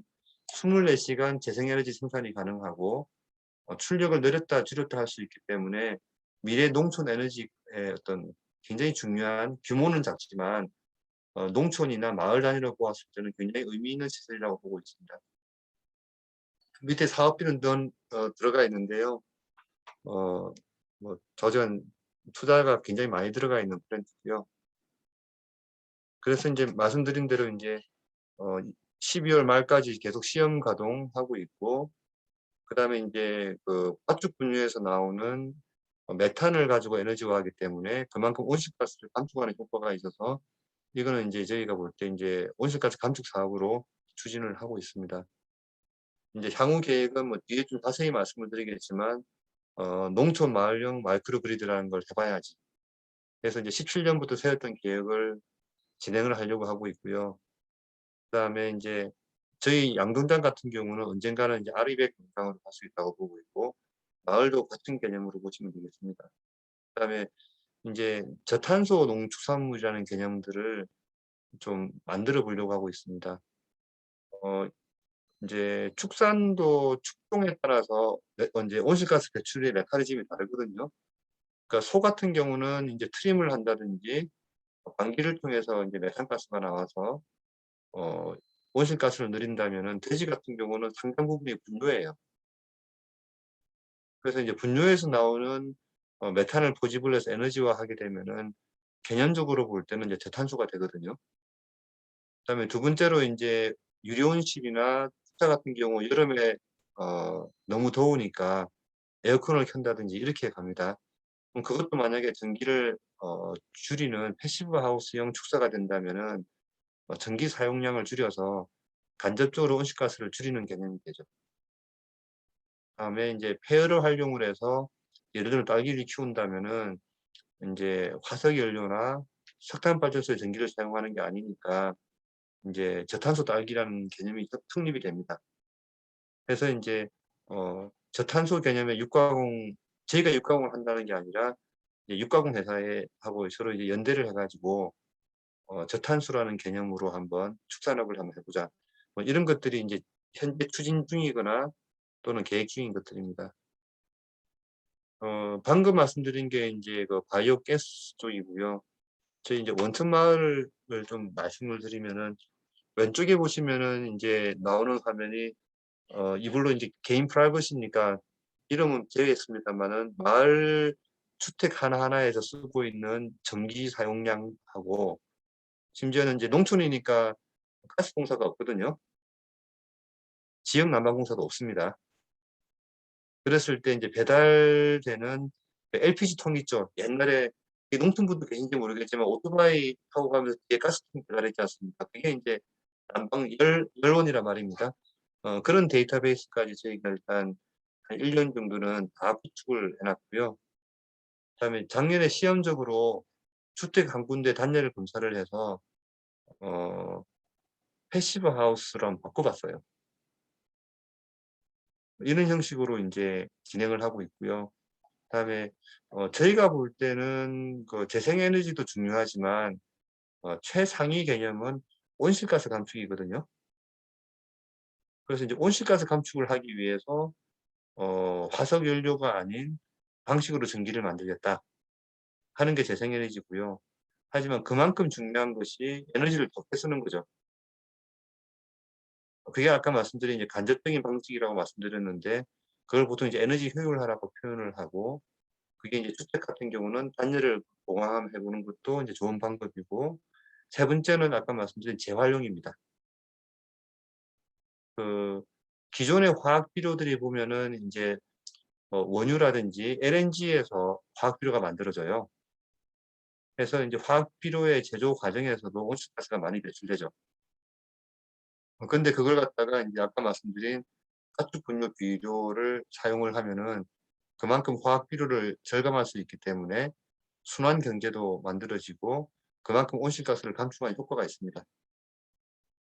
24시간 재생에너지 생산이 가능하고 출력을 늘렸다 줄였다 할 수 있기 때문에 미래 농촌 에너지의 어떤 굉장히 중요한 규모는 작지만 농촌이나 마을 단위로 보았을 때는 굉장히 의미 있는 시설이라고 보고 있습니다. 밑에 사업비는 들어가 있는데요. 저전 투자가 굉장히 많이 들어가 있는 브랜드고요. 그래서 이제 말씀드린 대로 이제 12월 말까지 계속 시험 가동하고 있고, 그다음에 이제 그 팥죽 분유에서 나오는 메탄을 가지고 에너지화하기 때문에 그만큼 온실가스를 감축하는 효과가 있어서 이거는 이제 저희가 볼 때 이제 온실가스 감축 사업으로 추진을 하고 있습니다. 이제 향후 계획은 뭐 뒤에 좀 자세히 말씀을 드리겠지만 농촌 마을형 마이크로 그리드라는 걸 해봐야지. 그래서 이제 17년부터 세웠던 계획을 진행을 하려고 하고 있고요. 그다음에 이제 저희 양동장 같은 경우는 언젠가는 이제 R200 농장으로 갈 수 있다고 보고 있고, 마을도 같은 개념으로 보시면 되겠습니다. 그다음에 이제 저탄소 농축산물이라는 개념들을 좀 만들어 보려고 하고 있습니다. 이제 축산도 축동에 따라서 이제 온실가스 배출의 메커니즘이 다르거든요. 그러니까 소 같은 경우는 이제 트림을 한다든지 방귀를 통해서 이제 메탄가스가 나와서 어, 온실가스를 늘린다면은 돼지 같은 경우는 상당 부분이 분뇨예요. 그래서 이제 분뇨에서 나오는 메탄을 포집을 해서 에너지화하게 되면은 개념적으로 볼 때는 이제 저탄소가 되거든요. 그다음에 두 번째로 이제 유리온실이나 투자 같은 경우 여름에 너무 더우니까 에어컨을 켠다든지 이렇게 갑니다. 그럼 그것도 만약에 전기를 줄이는 패시브 하우스형 축사가 된다면은 전기 사용량을 줄여서 간접적으로 온실가스를 줄이는 개념이 되죠. 다음에 이제 폐열을 활용을 해서 예를 들어 딸기를 키운다면은 이제 화석 연료나 석탄 발전소에 전기를 사용하는 게 아니니까 이제 저탄소 딸기라는 개념이 성립이 됩니다. 그래서 이제 저탄소 개념의 육가공, 저희가 육가공을 한다는 게 아니라 이제 육가공 회사에 하고 서로 이제 연대를 해가지고 저탄소라는 개념으로 한번 축산업을 한번 해보자. 뭐 이런 것들이 이제 현재 추진 중이거나 또는 계획 중인 것들입니다. 방금 말씀드린 게 이제 그 바이오 가스 쪽이고요. 저희 이제 원천 마을을 좀 말씀을 드리면은 왼쪽에 보시면은 이제 나오는 화면이 이걸로 이제 개인 프라이버시니까 이름은 제외했습니다만은 마을 주택 하나하나에서 쓰고 있는 전기 사용량하고 심지어는 이제 농촌이니까 가스공사가 없거든요. 지역 난방공사도 없습니다. 그랬을 때 이제 배달되는 LPG 통 있죠. 옛날에 농촌분들 계신지 모르겠지만 오토바이 타고 가면서 뒤에 가스통 배달했지 않습니까? 그게 이제 난방 열원이란 말입니다. 그런 데이터베이스까지 저희가 일단 한 1년 정도는 다 구축을 해놨고요. 그다음에 작년에 시험적으로 주택 한 군데 단열을 검사를 해서 패시브 하우스로 한번 바꿔봤어요. 이런 형식으로 이제 진행을 하고 있고요. 그다음에 저희가 볼 때는 그 재생에너지도 중요하지만 최상위 개념은 온실가스 감축이거든요. 그래서 이제 온실가스 감축을 하기 위해서 화석 연료가 아닌 방식으로 전기를 만들겠다 하는 게 재생에너지고요. 하지만 그만큼 중요한 것이 에너지를 적게 쓰는 거죠. 그게 아까 말씀드린 이제 간접적인 방식이라고 말씀드렸는데 그걸 보통 이제 에너지 효율화라고 표현을 하고 그게 이제 주택 같은 경우는 단열을 보강해 보는 것도 이제 좋은 방법이고 세 번째는 아까 말씀드린 재활용입니다. 그 기존의 화학 비료들이 보면은 인제 원유라든지 LNG에서 화학 비료가 만들어져요. 그래서 인제 화학 비료의 제조 과정에서도 온실가스가 많이 배출되죠. 근데 그걸 갖다가 인제 아까 말씀드린 가축 분뇨 비료를 사용을 하면은 그만큼 화학 비료를 절감할 수 있기 때문에 순환 경제도 만들어지고 그만큼 온실가스를 감축하는 효과가 있습니다.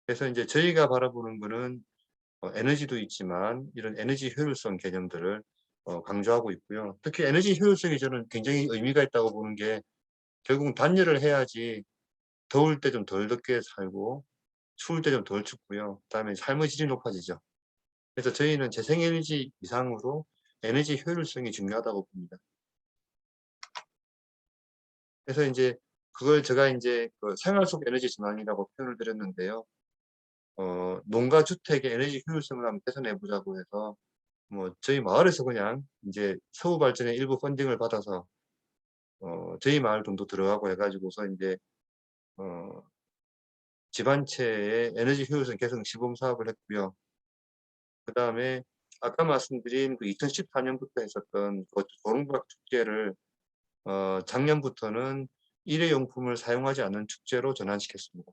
그래서 인제 저희가 바라보는 거는 에너지도 있지만 이런 에너지 효율성 개념들을 강조하고 있고요. 특히 에너지 효율성이 저는 굉장히 의미가 있다고 보는 게 결국은 단열을 해야지 더울 때 좀 덜 덥게 살고 추울 때 좀 덜 춥고요. 그다음에 삶의 질이 높아지죠. 그래서 저희는 재생에너지 이상으로 에너지 효율성이 중요하다고 봅니다. 그래서 인제 그걸 제가 인제 그 생활 속 에너지 전환이라고 표현을 드렸는데요. 농가 주택의 에너지 효율성을 한번 개선해 보자고 해서 뭐 저희 마을에서 그냥 인제 서구 발전의 일부 펀딩을 받아서 저희 마을 돈도 들어가고 해 가지고서 인제 어 집 한 채의 에너지 효율성 개선 시범 사업을 했고요. 그다음에 아까 말씀드린 그 2014 년부터 했었던 그 도롱붑 축제를 작년부터는 일회용품을 사용하지 않는 축제로 전환시켰습니다.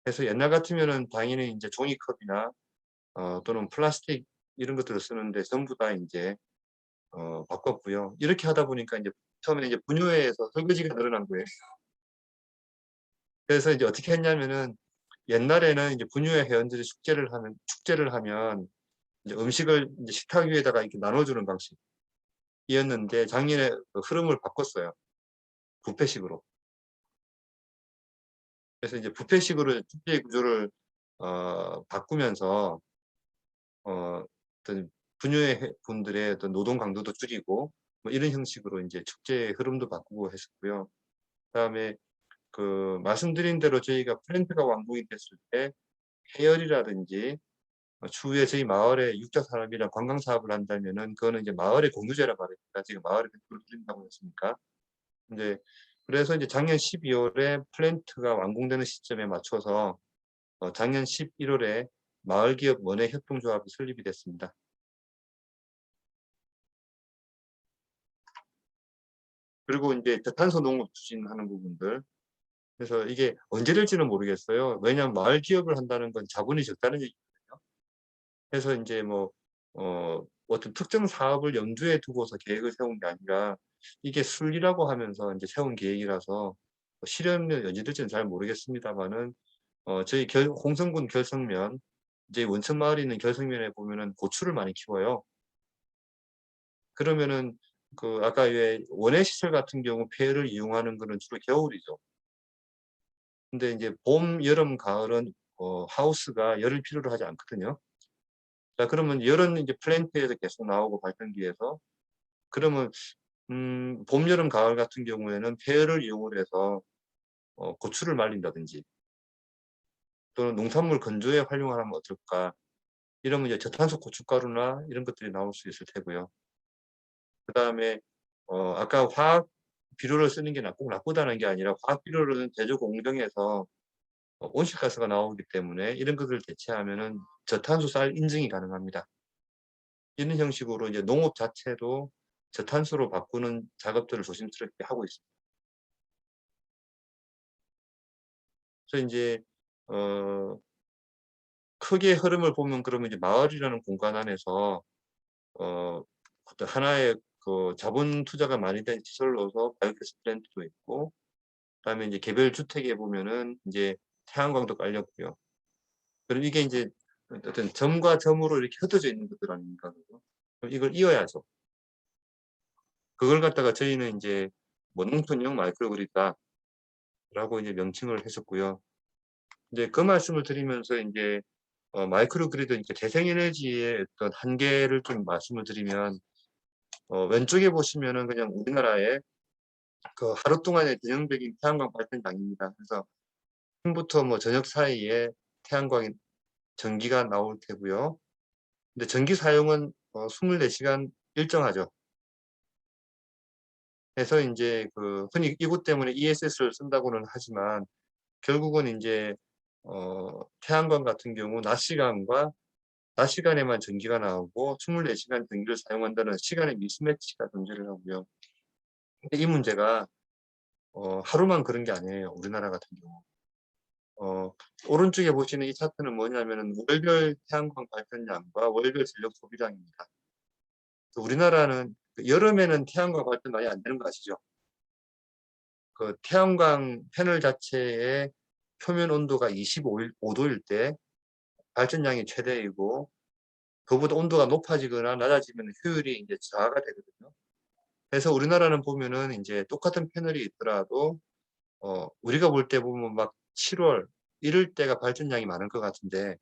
그래서 옛날 같으면은 당연히 인제 종이컵이나 또는 플라스틱 이런 것들을 쓰는데 전부 다 인제 바꿨고요. 이렇게 하다 보니까 인제 처음에 이제 분유회에서 설거지가 늘어난 거예요. 그래서 이제 어떻게 했냐면은 옛날에는 이제 분유회 회원들이 축제를 하면 이제 음식을 이제 식탁 위에다가 이렇게 나눠주는 방식이었는데 작년에 그 흐름을 바꿨어요. 뷔페식으로. 그래서 이제 뷔페식으로 축제 구조를 바꾸면서 어떤 분유회 분들의 어떤 노동 강도도 줄이고 뭐 이런 형식으로 인제 축제의 흐름도 바꾸고 했었고요. 그다음에 그 말씀드린 대로 저희가 플랜트가 완공이 됐을 때 해열이라든지 추후에 저희 마을에 육자 산업이나 관광 사업을 한다면은 그거는 이제 마을의 공유제란 말입니다. 지금 마을에 100% 드린다고 했으니까. 인제 그래서 이제 작년 12 월에 플랜트가 완공되는 시점에 맞춰서 작년 11 월에 마을기업 원예 협동조합이 설립이 됐습니다. 그리고 인제 저탄소 농업 추진하는 부분들. 그래서 이게 언제 될지는 모르겠어요. 왜냐하면 마을 기업을 한다는 건 자본이 적다는 얘기거든요. 그래서 인제 뭐 어떤 특정 사업을 염두에 두고서 계획을 세운 게 아니라 이게 순리라고 하면서 인제 세운 계획이라서 실현이 언제 될지는 잘 모르겠습니다마는 저희 홍성군 결성면 이제 원천 마을에 있는 결석면에 보면은 고추를 많이 키워요. 그러면은 그 아까 왜 원예 시설 같은 경우 폐를 이용하는 거는 주로 겨울이죠. 근데 이제 봄, 여름, 가을은 하우스가 열을 필요로 하지 않거든요. 자, 그러면 열은 이제 플랜트에서 계속 나오고 발전기에서 그러면 봄, 여름, 가을 같은 경우에는 폐열을 이용을 해서 고추를 말린다든지 또는 농산물 건조에 활용하면 어떨까? 이러면 이제 저탄소 고춧가루나 이런 것들이 나올 수 있을 테고요. 그다음에 아까 화학 비료를 쓰는 게 꼭 나쁘다는 게 아니라 화학 비료로는 제조 공정에서 온실가스가 나오기 때문에 이런 것들을 대체하면은 저탄소 쌀 인증이 가능합니다. 이런 형식으로 이제 농업 자체도 저탄소로 바꾸는 작업들을 조심스럽게 하고 있습니다. 그래서 인제 크게 흐름을 보면 그러면 이제 마을이라는 공간 안에서 어떤 하나의 그 자본 투자가 많이 된 시설로서 바이오가스 플랜트도 있고 그다음에 이제 개별 주택에 보면은 인제 태양광도 깔렸고요. 그럼 이게 인제 어떤 점과 점으로 이렇게 흩어져 있는 것들 아닙니까 그죠? 그럼 이걸 이어야죠. 그걸 갖다가 저희는 인제 뭐 "농촌형 마이크로그리드다."라고 이제 명칭을 했었고요. 이제 그 말씀을 드리면서 인제 마이크로그리드 이렇게 재생에너지의 어떤 한계를 좀 말씀을 드리면 왼쪽에 보시면은 그냥 우리나라의 그 하루 동안의 전형적인 태양광 발전장입니다. 그래서 아침부터 뭐 저녁 사이에 태양광이 전기가 나올 테고요. 근데 전기 사용은 24시간 일정하죠. 그래서 인제 그 흔히 이것 때문에 ESS를 쓴다고는 하지만 결국은 인제 태양광 같은 경우 낮 시간에만 전기가 나오고 24시간 전기를 사용한다는 시간의 미스매치가 존재를 하고요. 근데 이 문제가 하루만 그런 게 아니에요, 우리나라 같은 경우. 어 오른쪽에 보시는 이 차트는 뭐냐면은 월별 태양광 발전량과 월별 전력 소비량입니다. 우리나라는 그 여름에는 태양광 발전 많이 안 되는 거 아시죠? 그 태양광 패널 자체의 표면 온도가 25 도일 때 발전량이 최대이고 그보다 온도가 높아지거나 낮아지면 효율이 인제 저하가 되거든요. 그래서 우리나라는 보면은 인제 똑같은 패널이 있더라도 우리가 볼 때 보면 막 7월 이럴 때가 발전량이 많을 것 같은데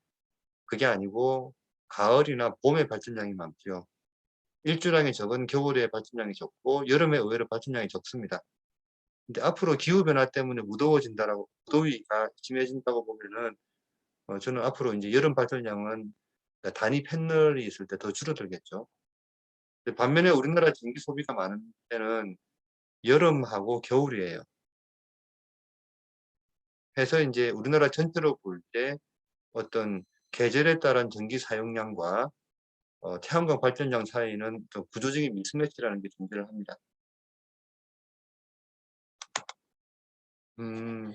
그게 아니고 가을이나 봄에 발전량이 많고요. 일조량이 적은 겨울에 발전량이 적고 여름에 의외로 발전량이 적습니다. 근데 앞으로 기후 변화 때문에 무더위가 심해진다고 보면은 저는 앞으로 인제 여름 발전량은 단위 패널이 있을 때 더 줄어들겠죠. 근데 반면에 우리나라 전기 소비가 많은 때는 여름하고 겨울이에요. 해서 인제 우리나라 전체로 볼 때 어떤 계절에 따른 전기 사용량과 태양광 발전량 사이에는 또 구조적인 미스매치라는 게 존재를 합니다. 음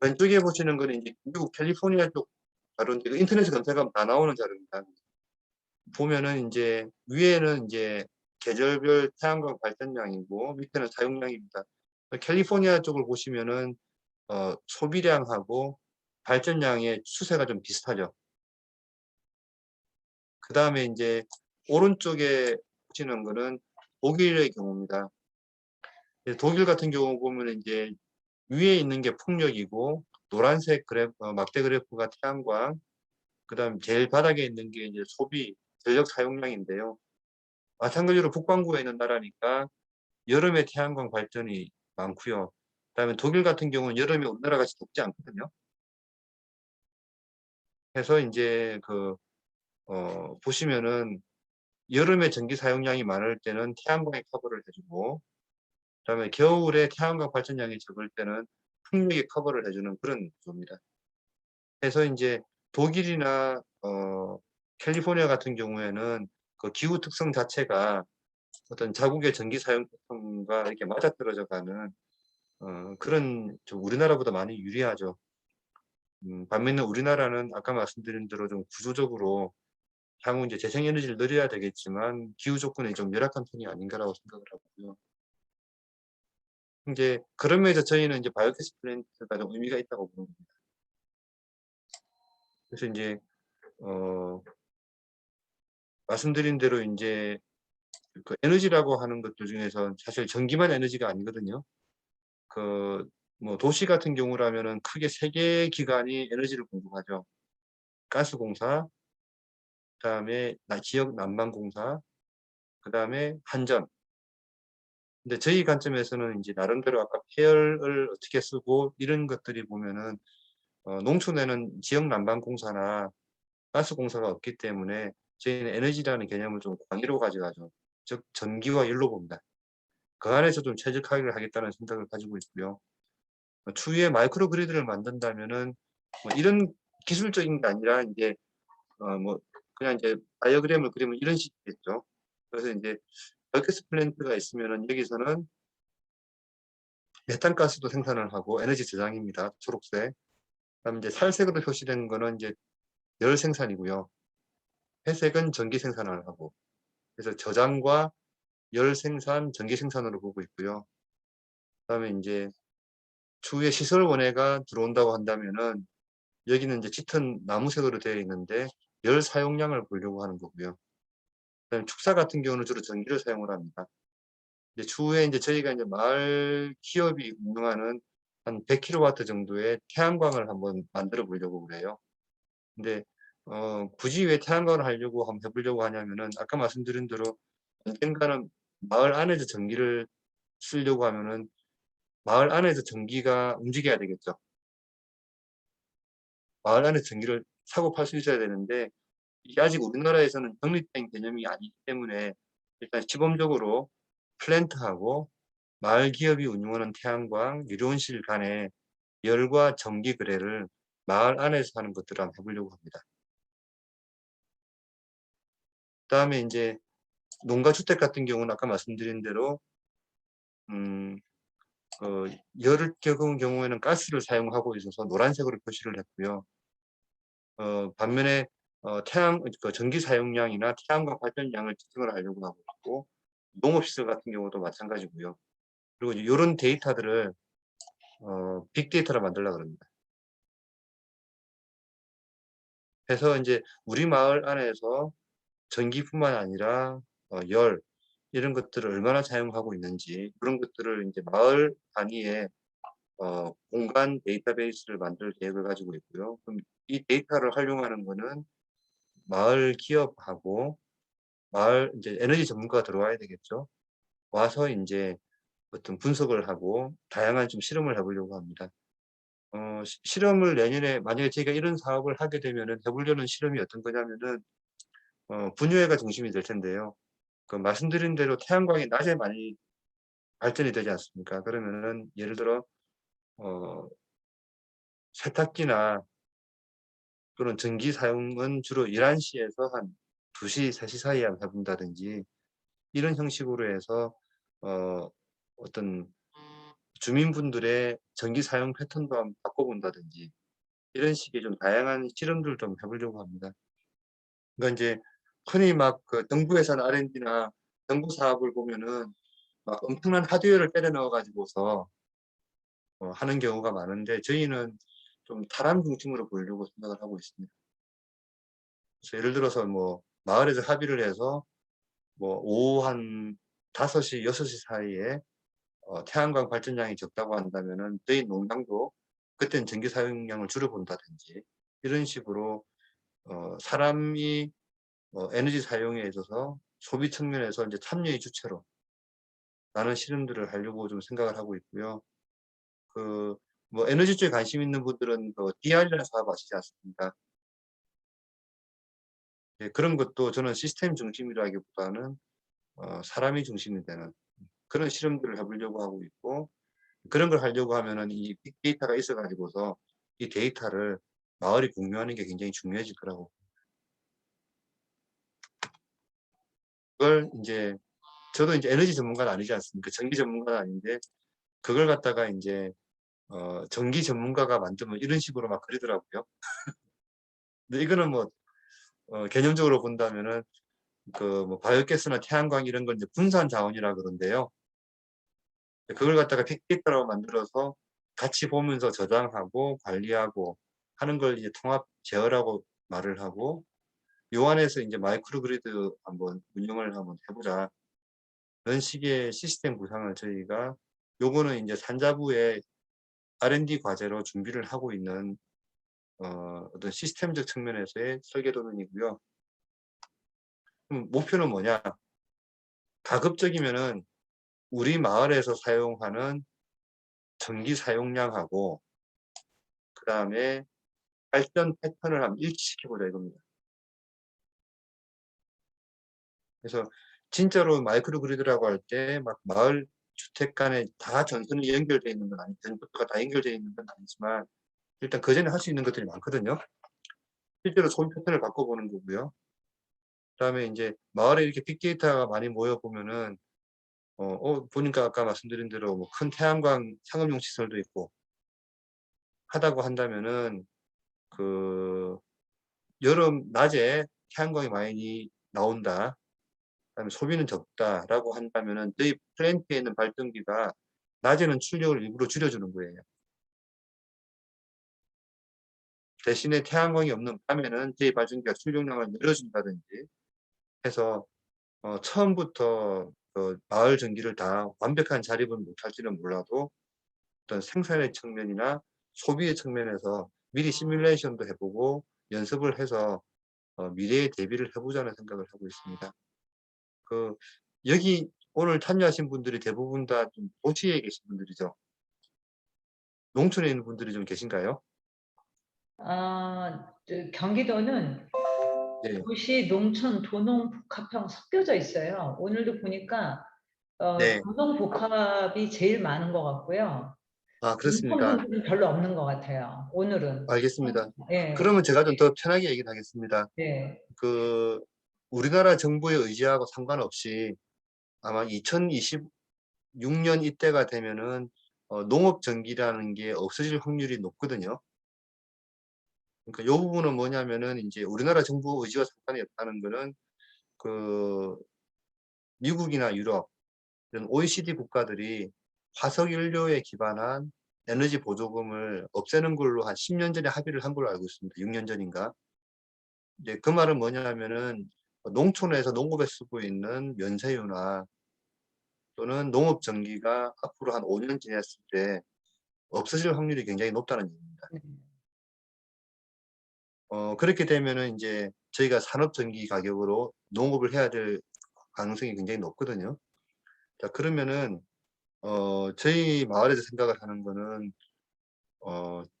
왼쪽에 보시는 거는 인제 미국 캘리포니아 쪽 자료인데 그 인터넷에 검색하면 다 나오는 자료입니다. 보면은 인제 위에는 인제 계절별 태양광 발전량이고 밑에는 사용량입니다. 캘리포니아 쪽을 보시면은 소비량하고 발전량의 추세가 좀 비슷하죠. 그다음에 인제 오른쪽에 보시는 거는 독일의 경우입니다. 독일 같은 경우 보면은 인제 위에 있는 게 풍력이고 노란색 막대 그래프가 태양광 그다음 제일 바닥에 있는 게 이제 소비 전력 사용량인데요. 마찬가지로 북반구에 있는 나라니까 여름에 태양광 발전이 많고요. 그다음에 독일 같은 경우는 여름에 우리나라 같이 덥지 않거든요. 해서 인제 보시면은 여름에 전기 사용량이 많을 때는 태양광이 커버를 해 주고 그다음에 겨울에 태양광 발전량이 적을 때는 풍력이 커버를 해 주는 그런 구조입니다. 그래서 인제 독일이나 캘리포니아 같은 경우에는 그 기후 특성 자체가 어떤 자국의 전기 사용 패턴과 이렇게 맞아떨어져 가는 그런 좀 우리나라보다 많이 유리하죠. 반면에 우리나라는 아까 말씀드린 대로 좀 구조적으로 향후 인제 재생에너지를 늘려야 되겠지만 기후 조건이 좀 열악한 편이 아닌가라고 생각을 하고요. 인제 그런 면에서 저희는 인제 바이오가스 플랜트가 좀 의미가 있다고 보는 겁니다. 그래서 이제 말씀드린 대로 이제 그 에너지라고 하는 것들 중에서 사실 전기만 에너지가 아니거든요. 그 뭐 도시 같은 경우라면은 크게 3개의 기관이 에너지를 공급하죠. 가스공사, 그다음에 지역 난방공사, 그다음에 한전. 근데 저희 관점에서는 이제 나름대로 아까 폐열을 어떻게 쓰고 이런 것들이 보면은 농촌에는 지역 난방공사나 가스공사가 없기 때문에 저희는 에너지라는 개념을 좀 광의로 가져가죠. 즉 전기와 열로 봅니다. 그 안에서 좀 최적화를 하겠다는 생각을 가지고 있고요. 추후에 마이크로 그리드를 만든다면은 뭐 이런 기술적인 게 아니라 이제 뭐 그냥 이제 다이어그램을 그리면 이런 식이겠죠. 그래서 이제 덜가스 플랜트가 있으면은 여기서는 메탄가스도 생산을 하고 에너지 저장입니다. 초록색. 그다음 이제 살색으로 표시된 거는 이제 열 생산이고요. 회색은 전기 생산을 하고. 그래서 저장과 열 생산, 전기 생산으로 보고 있고요. 그다음에 이제 추후에 시설 원해가 들어온다고 한다면은 여기는 이제 짙은 나무색으로 되어 있는데 열 사용량을 보려고 하는 거고요. 그다음에 축사 같은 경우는 주로 전기를 사용을 합니다. 이제 추후에 이제 저희가 이제 마을 기업이 운영하는 한 100kW 정도의 태양광을 한번 만들어 보려고 그래요. 근데 굳이 왜 태양광을 하려고 한번 해보려고 하냐면은 아까 말씀드린 대로 언젠가는 마을 안에서 전기를 쓰려고 하면은 마을 안에서 전기가 움직여야 되겠죠. 마을 안에서 전기를 사고 팔 수 있어야 되는데 이게 아직 우리나라에서는 정립된 개념이 아니기 때문에 일단 시범적으로 플랜트하고 마을 기업이 운영하는 태양광 유료온실 간의 열과 전기 거래를 마을 안에서 하는 것들을 한번 해보려고 합니다. 그다음에 이제 농가주택 같은 경우는 아까 말씀드린 대로 열을 겪은 경우에는 가스를 사용하고 있어서 노란색으로 표시를 했고요. 반면에 전기 사용량이나 태양광 발전량을 측정을 하려고 하고 있고 농업시설 같은 경우도 마찬가지고요. 그리고 이런 데이터들을 빅데이터로 만들려고 합니다. 해서 이제 우리 마을 안에서 전기뿐만 아니라 열 이런 것들을 얼마나 사용하고 있는지 그런 것들을 이제 마을 단위의 공간 데이터베이스를 만들 계획을 가지고 있고요. 그럼 이 데이터를 활용하는 거는 마을 기업하고 마을 이제 에너지 전문가가 들어와야 되겠죠. 와서 이제 어떤 분석을 하고 다양한 좀 실험을 해보려고 합니다. 실험을 내년에 만약에 제가 이런 사업을 하게 되면은 해보려는 실험이 어떤 거냐면은 분유회가 중심이 될 텐데요. 그 말씀드린 대로 태양광이 낮에 많이 발전이 되지 않습니까? 그러면은 예를 들어 세탁기나 또는 전기 사용은 주로 11시에서 한 2시, 3시 사이에 해본다든지 이런 형식으로 해서 어떤 주민분들의 전기 사용 패턴도 한번 바꿔본다든지 이런 식의 좀 다양한 실험들을 좀 해보려고 합니다. 그러니까 이제 흔히 막 그 정부에서는 R&D나 정부 사업을 보면은 막 엄청난 하드웨어를 때려 넣어 가지고서 하는 경우가 많은데 저희는 좀 사람 중심으로 보려고 생각을 하고 있습니다. 그래서 예를 들어서 뭐 마을에서 합의를 해서 뭐 오후 한 5시, 6시 사이에 태양광 발전량이 적다고 한다면은 저희 농장도 그때는 전기 사용량을 줄여본다든지 이런 식으로 사람이 에너지 사용에 있어서 소비 측면에서 이제 참여의 주체로 라는 실험들을 하려고 좀 생각을 하고 있고요. 그 뭐 에너지 쪽에 관심 있는 분들은 그 DR이라는 사업 아시지 않습니까? 예, 그런 것도 저는 시스템 중심이라기보다는 사람이 중심이 되는 그런 실험들을 해보려고 하고 있고 그런 걸 하려고 하면은 이 빅데이터가 있어 가지고서 이 데이터를 마을이 공유하는 게 굉장히 중요해질 거라고. 그걸 이제 저도 이제 에너지 전문가는 아니지 않습니까? 전기 전문가는 아닌데 그걸 갖다가 이제 전기 전문가가 만들면 이런 식으로 막 그리더라고요. 근데 이거는 뭐 개념적으로 본다면은 그 뭐 바이오가스나 태양광 이런 건 이제 분산 자원이라 그러는데요. 그걸 갖다가 빅데이터로 만들어서 같이 보면서 저장하고 관리하고 하는 걸 이제 통합 제어라고 말을 하고, 요 안에서 이제 마이크로 그리드 한번 운영을 한번 해보자. 그런 식의 시스템 구상을 저희가, 요거는 이제 산자부의 R&D 과제로 준비를 하고 있는 어떤 시스템적 측면에서의 설계도면이고요. 그럼 목표는 뭐냐? 가급적이면은 우리 마을에서 사용하는 전기 사용량하고 그다음에 발전 패턴을 한번 일치시켜보자 이겁니다. 그래서 진짜로 마이크로 그리드라고 할 때 막 마을 주택 간에 다 전선이 연결되어 있는 건 아니, 전부터가 다 연결되어 있는 건 아니지만 일단 그 전에 할 수 있는 것들이 많거든요. 실제로 소비 패턴을 바꿔보는 거고요. 그다음에 이제 마을에 이렇게 빅데이터가 많이 모여 보면은 보니까 아까 말씀드린 대로 뭐 큰 태양광 상업용 시설도 있고 하다고 한다면은 그 여름 낮에 태양광이 많이 나온다. 그다음에 소비는 적다라고 한다면은 저희 플랜트에 있는 발전기가 낮에는 출력을 일부러 줄여주는 거예요. 대신에 태양광이 없는 밤에는 저희 발전기가 출력량을 늘려준다든지 해서 처음부터 마을 전기를 다 완벽한 자립은 못할지는 몰라도 어떤 생산의 측면이나 소비의 측면에서 미리 시뮬레이션도 해보고 연습을 해서 미래에 대비를 해보자는 생각을 하고 있습니다. 여기 오늘 참여하신 분들이 대부분 다 좀 도시에 계신 분들이죠. 농촌에 있는 분들이 좀 계신가요? 경기도는 네. 도시, 농촌, 도농, 복합형 섞여져 있어요. 오늘도 보니까 네. 도농 복합이 제일 많은 것 같고요. 아, 농촌 그렇습니까? 분들은 별로 없는 것 같아요. 오늘은. 알겠습니다. 예, 그러면 제가 좀 더 편하게 얘기를 하겠습니다. 예, 우리나라 정부의 의지하고 상관없이 아마 2026년 이때가 되면은 농업 전기라는 게 없어질 확률이 높거든요. 그러니까 요 부분은 뭐냐면은 이제 우리나라 정부 의지와 상관이 없다는 거는 미국이나 유럽 이런 OECD 국가들이 화석 연료에 기반한 에너지 보조금을 없애는 걸로 한 10년 전에 합의를 한 걸로 알고 있습니다. 6년 전인가. 이제 그 말은 뭐냐면은 농촌에서 농업에 쓰고 있는 면세유나 또는 농업 전기가 앞으로 한 5년 지났을 때 없어질 확률이 굉장히 높다는 얘기입니다. 네. 그렇게 되면은 이제 저희가 산업 전기 가격으로 농업을 해야 될 가능성이 굉장히 높거든요. 자, 그러면은 저희 마을에서 생각을 하는 거는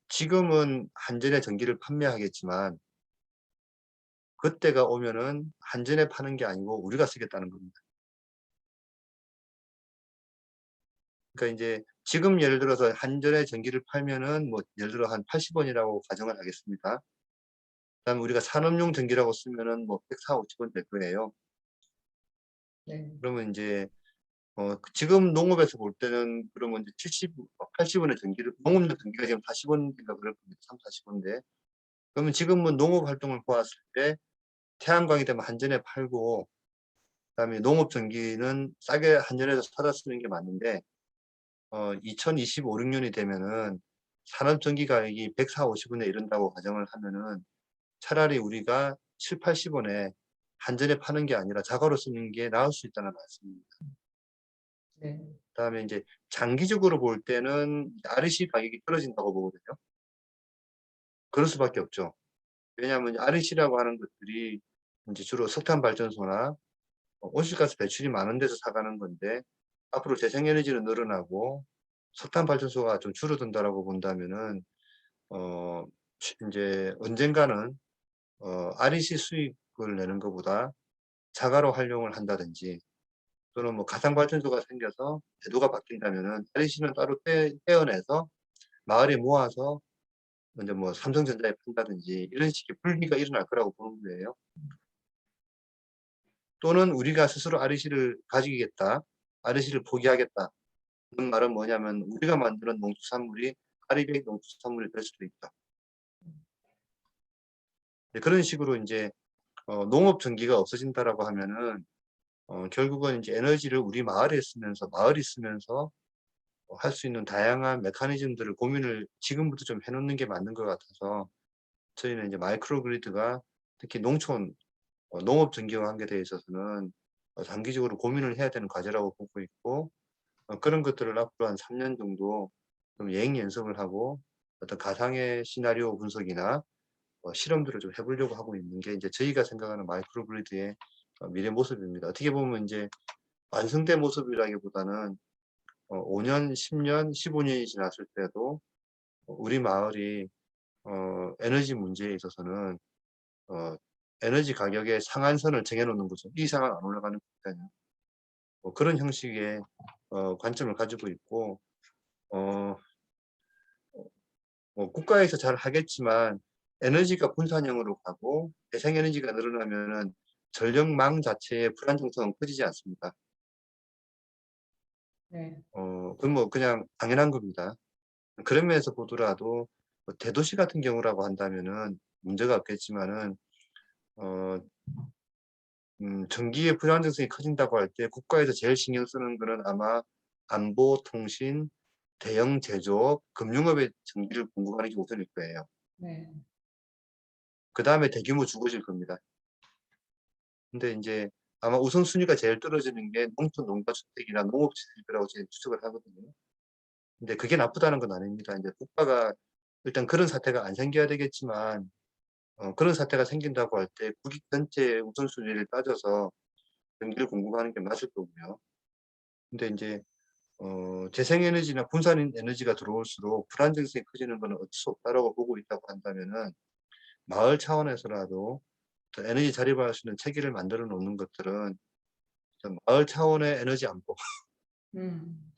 지금은 한전에 전기를 판매하겠지만 그때가 오면은 한전에 파는 게 아니고 우리가 쓰겠다는 겁니다. 그러니까 이제 지금 예를 들어서 한전에 전기를 팔면은 뭐 예를 들어 한 80원이라고 가정을 하겠습니다. 그다음에 우리가 산업용 전기라고 쓰면은 뭐 140, 50원 될 거예요. 네. 그러면 이제 지금 농업에서 볼 때는 그러면 이제 80원의 전기를 농업용 전기가 지금 40원인가 그럴 겁니다. 3, 40원인데 그러면 지금은 농업 활동을 보았을 때 태양광이 되면 한전에 팔고 그다음에 농업 전기는 싸게 한전에서 사다 쓰는 게 맞는데 2025, 6년이 되면은 산업 전기 가격이 140, 50원에 이른다고 가정을 하면은 차라리 우리가 7, 80원에 한전에 파는 게 아니라 자가로 쓰는 게 나을 수 있다는 말씀입니다. 네. 그다음에 이제 장기적으로 볼 때는 REC 가격이 떨어진다고 보거든요. 그럴 수밖에 없죠. 왜냐하면 REC라고 하는 것들이 이제 주로 석탄 발전소나 온실가스 배출이 많은 데서 사가는 건데 앞으로 재생에너지는 늘어나고 석탄 발전소가 좀 줄어든다라고 본다면은 이제 언젠가는 REC 수익을 내는 것보다 자가로 활용을 한다든지 또는 뭐 가상 발전소가 생겨서 제도가 바뀐다면은 REC는 따로 떼어내서 마을에 모아서 먼저 뭐 삼성전자에 판다든지 이런 식의 분리가 일어날 거라고 보는 거예요. 또는 우리가 스스로 REC를 가지겠다, REC를 포기하겠다. 그런 말은 뭐냐면 우리가 만드는 농수산물이 아리백 농수산물이 될 수도 있다. 그런 식으로 이제 농업 전기가 없어진다라고 하면은 결국은 이제 에너지를 우리 마을에 쓰면서 마을이 쓰면서 할 수 있는 다양한 메커니즘들을 고민을 지금부터 좀 해놓는 게 맞는 것 같아서 저희는 이제 마이크로 그리드가 특히 농촌 농업 전기와 관계되어 있어서는 장기적으로 고민을 해야 되는 과제라고 보고 있고, 그런 것들을 앞으로 한 3년 정도 좀 예행 연습을 하고 어떤 가상의 시나리오 분석이나 실험들을 좀 해보려고 하고 있는 게 이제 저희가 생각하는 마이크로 그리드의 미래 모습입니다. 어떻게 보면 이제 완성된 모습이라기보다는 5년, 10년, 15년이 지났을 때도 우리 마을이 에너지 문제에 있어서는 에너지 가격의 상한선을 정해놓는 거죠. 이 이상은 안 올라가는 거니까요. 그런 형식의 관점을 가지고 있고, 어, 국가에서 잘 하겠지만 에너지가 분산형으로 가고 대생에너지가 늘어나면은 전력망 자체의 불안정성은 커지지 않습니다. 네. 그건 뭐 그냥 당연한 겁니다. 그런 면에서 보더라도 대도시 같은 경우라고 한다면은 문제가 없겠지만은 어, 전기의 불안정성이 커진다고 할 때 국가에서 제일 신경 쓰는 거는 아마 안보, 통신, 대형 제조업, 금융업에 전기를 공급하는 게 우선일 거예요. 네. 그 다음에 대규모 주거질 겁니다. 근데 이제 아마 우선순위가 제일 떨어지는 게 농촌 농가주택이나 농업시설일 거라고 저는 추측을 하거든요. 근데 그게 나쁘다는 건 아닙니다. 이제 국가가 일단 그런 사태가 안 생겨야 되겠지만 그런 사태가 생긴다고 할 때 국익 전체의 우선순위를 따져서 전기를 공급하는 게 맞을 거고요. 근데 이제 재생에너지나 분산 에너지가 들어올수록 불안정성이 커지는 것은 어쩔 수 없다라고 보고 있다고 한다면은 마을 차원에서라도 더 에너지 자립할 수 있는 체계를 만들어 놓는 것들은 마을 차원의 에너지 안보 음.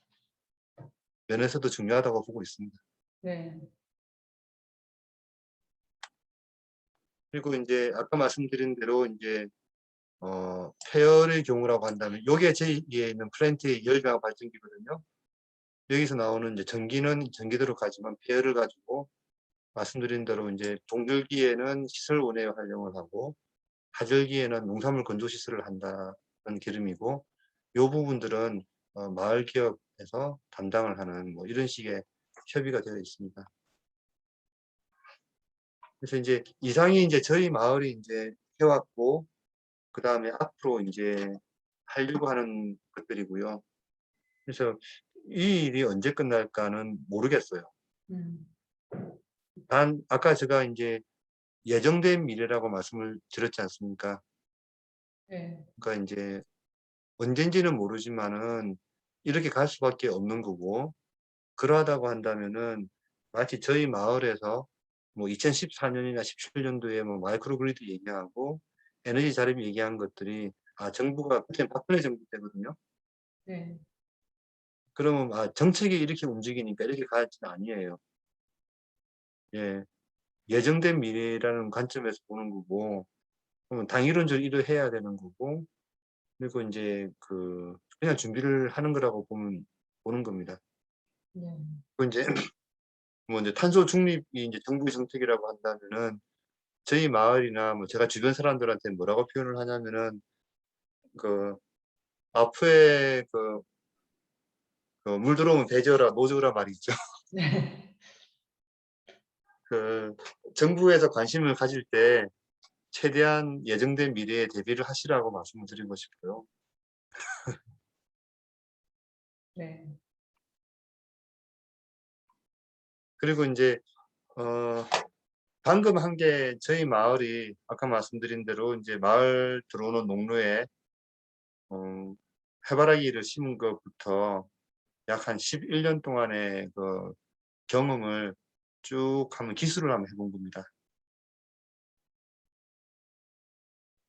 면에서도 중요하다고 보고 있습니다. 네. 그리고 이제 아까 말씀드린 대로 이제 폐열의 경우라고 한다면 요게 저희에 있는 플랜트의 열병합 발전기거든요. 여기서 나오는 이제 전기는 전기대로 가지만 폐열을 가지고 말씀드린 대로 이제 동절기에는 시설 원에 활용을 하고 하절기에는 농산물 건조 시설을 한다는 기름이고, 요 부분들은 마을 기업에서 담당을 하는 뭐 이런 식의 협의가 되어 있습니다. 그래서 이제 이상이 이제 저희 마을이 이제 해왔고, 그 다음에 앞으로 이제 하려고 하는 것들이고요. 그래서 이 일이 언제 끝날까는 모르겠어요. 음. 단 아까 제가 이제 예정된 미래라고 말씀을 드렸지 않습니까? 네. 그러니까 이제 언젠지는 모르지만은 이렇게 갈 수밖에 없는 거고, 그러하다고 한다면은 마치 저희 마을에서 뭐 2014년이나 17년도에 뭐 마이크로 그리드 얘기하고 에너지 자립 얘기한 것들이 정부가 그때 박근혜 정부 때거든요. 네. 그러면 정책이 이렇게 움직이니까 이렇게 가야지는 아니에요. 예. 예정된 미래라는 관점에서 보는 거고, 그러면 당이론적으로 일을 해야 되는 거고, 그리고 이제 그냥 준비를 하는 거라고 보는 겁니다. 네. 그 이제 뭐 이제 탄소 중립이 이제 정부의 정책이라고 한다면은 저희 마을이나 뭐 제가 주변 사람들한테 뭐라고 표현을 하냐면은 그 앞에 물 들어오면 배지어라 노져라 말이 있죠. 네. 정부에서 관심을 가질 때 최대한 예정된 미래에 대비를 하시라고 말씀을 드리고 싶고요. 네. 그리고 이제 어 방금 한 게 저희 마을이 아까 말씀드린 대로 이제 마을 들어오는 농로에 해바라기를 심은 것부터 약 한 11년 동안의 경험을 쭉 한번 기술을 한번 해본 겁니다.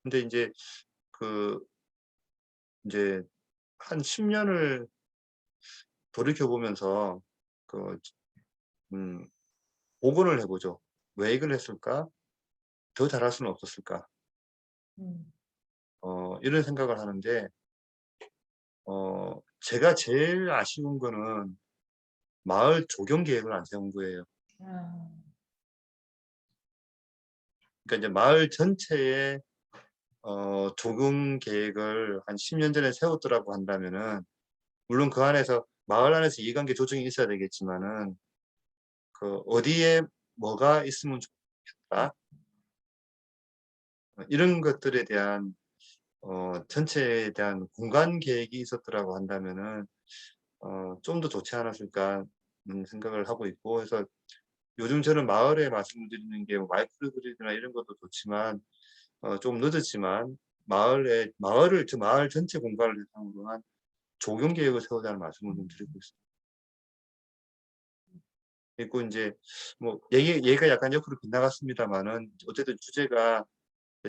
근데 이제 한 10년을 돌이켜 보면서 그, 음, 복원을 해보죠. 왜 이걸 했을까? 더 잘할 수는 없었을까? 음. 이런 생각을 하는데, 제가 제일 아쉬운 거는 마을 조경 계획을 안 세운 거예요. 아. 그러니까 이제 마을 전체의 조경 계획을 한 10년 전에 세웠더라고 한다면은, 물론 그 안에서 마을 안에서 이해관계 조정이 있어야 되겠지만은 어디에 뭐가 있으면 있었다. 이런 것들에 대한 전체에 대한 공간 계획이 있었더라고 한다면은 좀 더 좋지 않았을까 생각을 하고 있고, 그래서 요즘 저는 마을에 말씀드리는 게 마이크로 그리드나 이런 것도 좋지만 좀 늦었지만 마을 전체 공간을 대상으로 한 조경 계획을 세우자는 말씀을 좀 드리고 있습니다. 그리고 이제 뭐 얘가 약간 옆으로 빗나갔습니다만은 어쨌든 주제가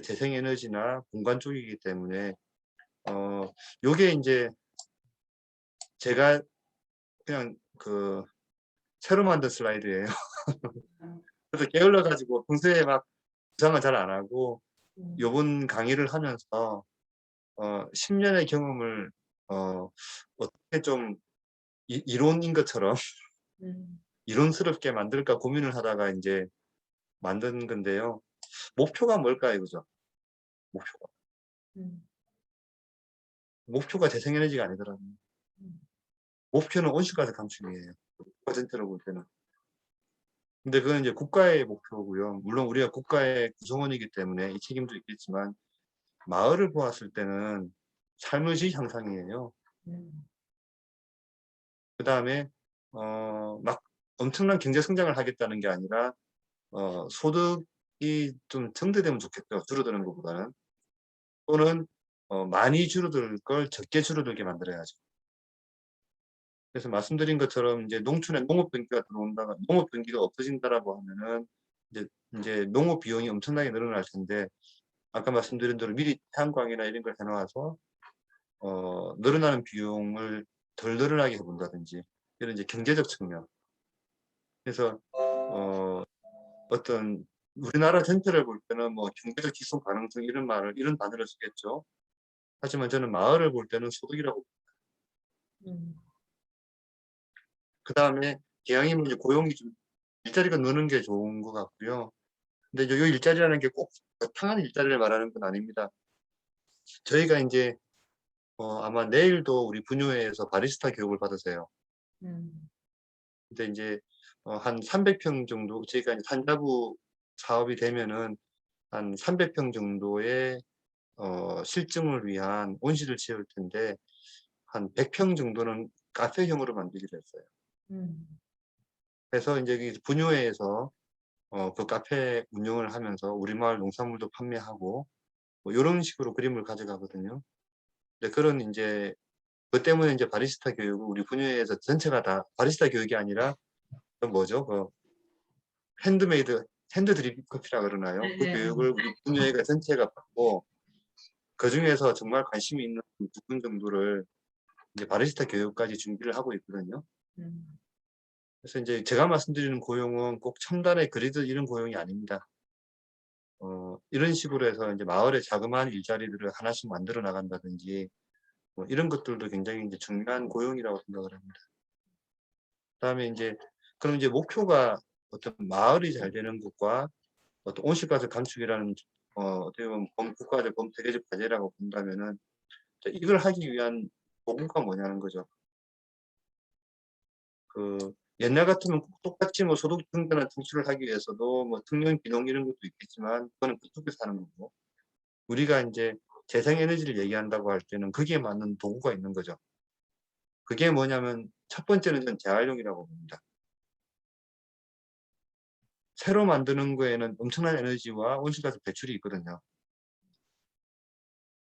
재생에너지나 공간 쪽이기 때문에 요게 이제 제가 그냥 새로 만든 슬라이드예요. 그래서 게을러 가지고 평소에 막 구상을 잘 안 하고 요번 강의를 하면서 10년의 경험을 어떻게 좀 이론인 것처럼 이론스럽게 만들까 고민을 하다가 이제 만든 건데요. 목표가 뭘까요, 이거죠? 목표가 재생에너지가 아니더라고요. 목표는 온실가스 감축이에요. 퍼센트로 볼 때는. 근데 그건 이제 국가의 목표고요. 물론 우리가 국가의 구성원이기 때문에 이 책임도 있겠지만 마을을 보았을 때는 삶의 질 향상이에요. 그다음에 막 엄청난 경제 성장을 하겠다는 게 아니라 소득이 좀 증대되면 좋겠죠. 줄어드는 것보다는. 또는 많이 줄어들 걸 적게 줄어들게 만들어야죠. 그래서 말씀드린 것처럼 이제 농촌에 농업 병기가 들어온다가 농업 병기가 없어진다라고 하면은 이제 농업 비용이 엄청나게 늘어날 텐데, 아까 말씀드린 대로 미리 태양광이나 이런 걸 해놔서 늘어나는 비용을 덜 늘어나게 해본다든지 이런 이제 경제적 측면. 그래서 어떤 우리나라 전체를 볼 때는 뭐 경제적 지속 가능성 이런 단어를 쓰겠죠. 하지만 저는 마을을 볼 때는 소득이라고. 그 다음에 기왕이면 이제 고용이 좀 일자리가 느는 게 좋은 것 같고요. 근데 요 일자리라는 게 꼭 평한 일자리를 말하는 건 아닙니다. 저희가 이제 아마 내일도 우리 분유회에서 바리스타 교육을 받으세요. 근데 이제 한 300평 정도, 저희가 이제 산자부 사업이 되면은 한 300평 정도의 실증을 위한 온실을 지을 텐데 한 100평 정도는 카페형으로 만들기로 했어요. 그래서 이제 분유회에서 그 카페 운영을 하면서 우리 마을 농산물도 판매하고 뭐 이런 식으로 그림을 가져가거든요. 근데 그런 이제 그 때문에 이제 바리스타 교육을 우리 분야에서 전체가 다 바리스타 교육이 아니라 그 뭐죠? 핸드 드립 커피라 그러나요? 그 교육을 우리 분야가 전체가 받고 그 중에서 정말 관심이 있는 2분 정도를 이제 바리스타 교육까지 준비를 하고 있거든요. 그래서 이제 제가 말씀드리는 고용은 꼭 첨단의 그리드 이런 고용이 아닙니다. 이런 식으로 해서 이제 마을의 자그마한 일자리들을 하나씩 만들어 나간다든지 뭐 이런 것들도 굉장히 이제 중요한 고용이라고 생각을 합니다. 그다음에 이제 그럼 이제 목표가 어떤 마을이 잘 되는 것과 어떤 온실가스 감축이라는 어떻게 보면 국가적 범세계적 과제라고 본다면은 이걸 하기 위한 도구가 뭐냐는 거죠. 옛날 같으면 똑같이 뭐 소득 증대나 창출을 하기 위해서도 뭐 특령 비농 이런 것도 있겠지만 그거는 그쪽에서 하는 거고, 우리가 이제 재생에너지를 얘기한다고 할 때는 거기에 맞는 도구가 있는 거죠. 그게 뭐냐면 첫 번째는 전 재활용이라고 봅니다. 새로 만드는 거에는 엄청난 에너지와 온실가스 배출이 있거든요.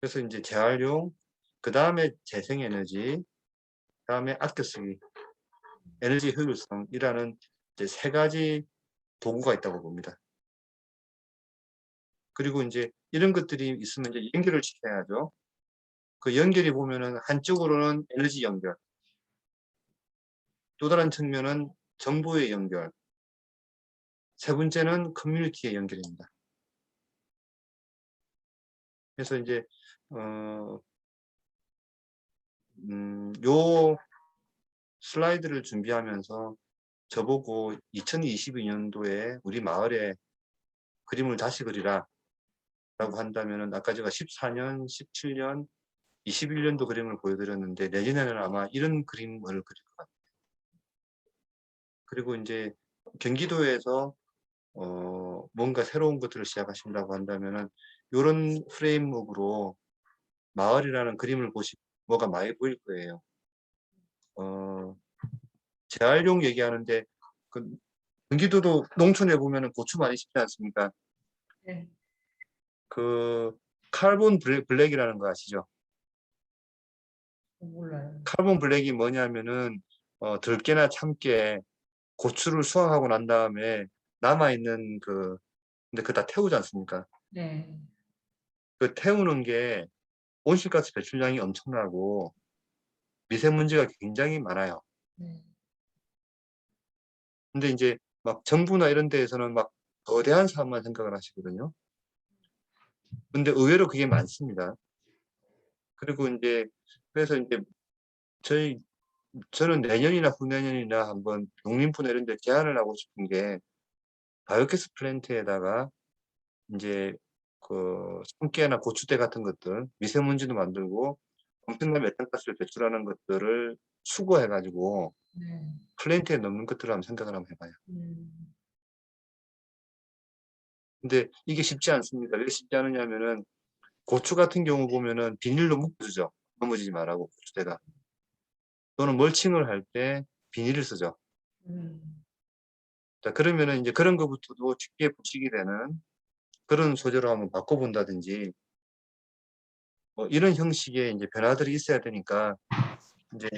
그래서 이제 재활용, 그 다음에 재생에너지, 그 다음에 아껴쓰기, 에너지 효율성이라는 이제 3가지 도구가 있다고 봅니다. 그리고 이제 이런 것들이 있으면 이제 연결을 시켜야죠. 그 연결이 보면은 한쪽으로는 에너지 연결, 또 다른 측면은 정보의 연결, 세 번째는 커뮤니티의 연결입니다. 그래서 이제 요 슬라이드를 준비하면서 저보고 2022년도에 우리 마을에 그림을 다시 그리라 라고 한다면은 아까 제가 14년, 17년, 21년도 그림을 보여드렸는데 내년에는 아마 이런 그림을 그릴 것 같아요. 그리고 이제 경기도에서 뭔가 새로운 것들을 시작하신다고 한다면은 요런 프레임워크로 마을이라는 그림을 보시면 뭐가 많이 보일 거예요. 재활용 얘기하는데 그 경기도도 농촌에 보면은 고추 많이 심지 않습니까? 네. 그 카본 블랙이라는 거 아시죠? 몰라요. 카본 블랙이 뭐냐면은 들깨나 참깨, 고추를 수확하고 난 다음에 남아있는 근데 그거 다 태우지 않습니까? 네. 그 태우는 게 온실가스 배출량이 엄청나고 미세먼지가 굉장히 많아요. 네. 근데 이제 막 정부나 이런 데에서는 막 거대한 사업만 생각을 하시거든요. 근데 의외로 그게 많습니다. 그리고 이제 그래서 이제 저는 내년이나 후내년이나 한번 농림부나 이런 데 제안을 하고 싶은 게 바이오가스 플랜트에다가 이제 참깨나 고추대 같은 것들 미세먼지도 만들고 엄청난 메탄가스를 배출하는 것들을 수거해 가지고 네. 플랜트에 넣는 것들을 한번 생각을 한번 해 봐요. 음. 근데 이게 쉽지 않습니다. 왜 쉽지 않으냐면은 고추 같은 경우 보면은 비닐로 묶어주죠. 넘어지지 말라고 고추대가. 또는 멀칭을 할 때 비닐을 쓰죠. 음. 자, 그러면은 이제 그런 것부터도 쉽게 붙이게 되는 그런 소재로 한번 바꿔본다든지 이런 형식의 이제 변화들이 있어야 되니까 이제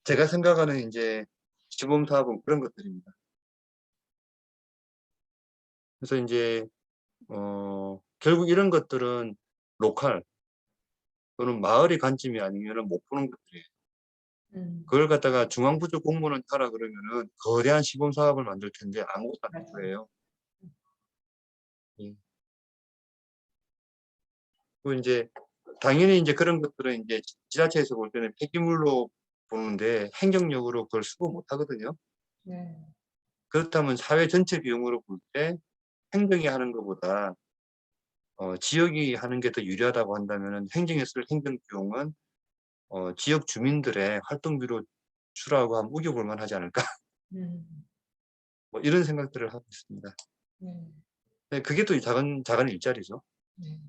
제가 생각하는 이제 시범 사업은 그런 것들입니다. 그래서 이제 결국 이런 것들은 로컬 또는 마을의 관점이 아니면은 못 보는 것들이에요. 음. 그걸 갖다가 중앙부처 공무원 하라 그러면은 거대한 시범 사업을 만들 텐데 아무것도 안 할 맞아요. 거예요. 예. 그리고 이제 당연히 이제 그런 것들은 이제 지자체에서 볼 때는 폐기물로 보는데 행정력으로 그걸 수거 못 하거든요. 네. 그렇다면 사회 전체 비용으로 볼 때 행정이 하는 것보다 지역이 하는 게 더 유리하다고 한다면은 행정에 쓸 행정 비용은 지역 주민들의 활동비로 추라고 하면 우겨볼 만하지 않을까? 음. 뭐 이런 생각들을 하고 있습니다. 네. 네, 그게 또 작은 일자리죠. 네.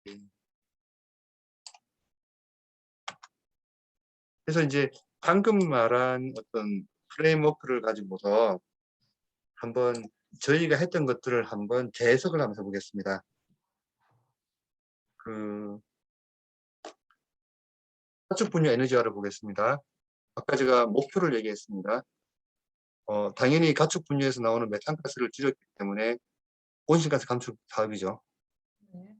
예. 그래서 이제 방금 말한 어떤 프레임워크를 가지고서 한번 저희가 했던 것들을 한번 재해석을 한번 해보겠습니다. 그 가축 분야 에너지화를 보겠습니다. 아까 제가 목표를 얘기했습니다. 당연히 가축 분야에서 나오는 메탄가스를 줄였기 때문에 온실가스 감축 사업이죠. 네.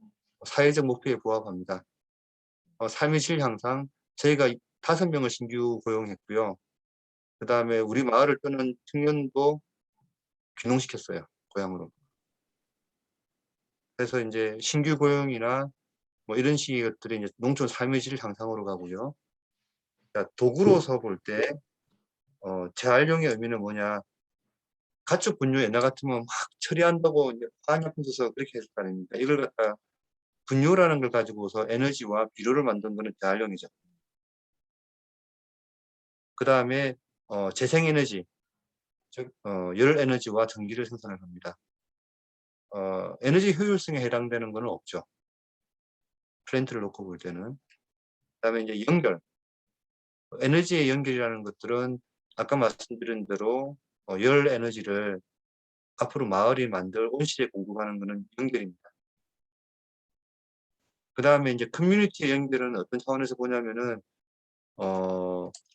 사회적 목표에 부합합니다. 삶의 질 향상, 저희가 5명을 신규 고용했고요. 그 다음에 우리 마을을 떠난 청년도 귀농시켰어요. 고향으로. 그래서 이제 신규 고용이나 뭐 이런 식의 것들이 이제 농촌 삶의 질 향상으로 가고요. 그러니까 도구로서 볼 때, 재활용의 의미는 뭐냐. 가축 분뇨 옛날 같으면 막 처리한다고 이제 화학약품 써서 그렇게 했을 거 아닙니까? 이걸 갖다 분뇨라는 걸 가지고서 에너지와 비료를 만든 거는 재활용이죠. 그 다음에 재생에너지, 즉 열 에너지와 전기를 생산을 합니다. 에너지 효율성에 해당되는 거는 없죠. 플랜트를 놓고 볼 때는. 그다음에 이제 연결, 에너지의 연결이라는 것들은 아까 말씀드린 대로 열 에너지를 앞으로 마을이 만들 온실에 공급하는 것은 연결입니다. 그 다음에 이제 커뮤니티의 연결은 어떤 차원에서 보냐면은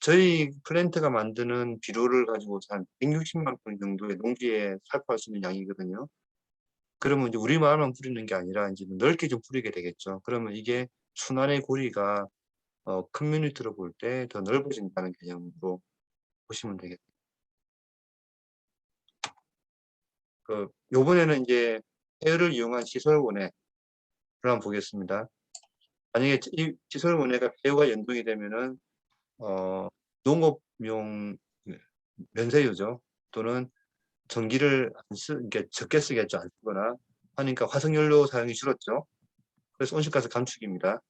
저희 플랜트가 만드는 비료를 가지고 한 160만 톤 정도의 농지에 살포할 수 있는 양이거든요. 그러면 이제 우리 마을만 뿌리는 게 아니라 이제 넓게 좀 뿌리게 되겠죠. 그러면 이게 순환의 고리가 커뮤니티로 볼 때 더 넓어진다는 개념으로 보시면 되겠습니다. 요번에는 이제 폐를 이용한 시설원에 한번 보겠습니다. 만약에 이 시설원회가 폐유가 연동이 되면은 농업용 면세유죠. 또는 전기를 이렇게 적게 쓰겠죠. 안 쓰거나 하니까 화석연료 사용이 줄었죠. 그래서 온실가스 감축입니다.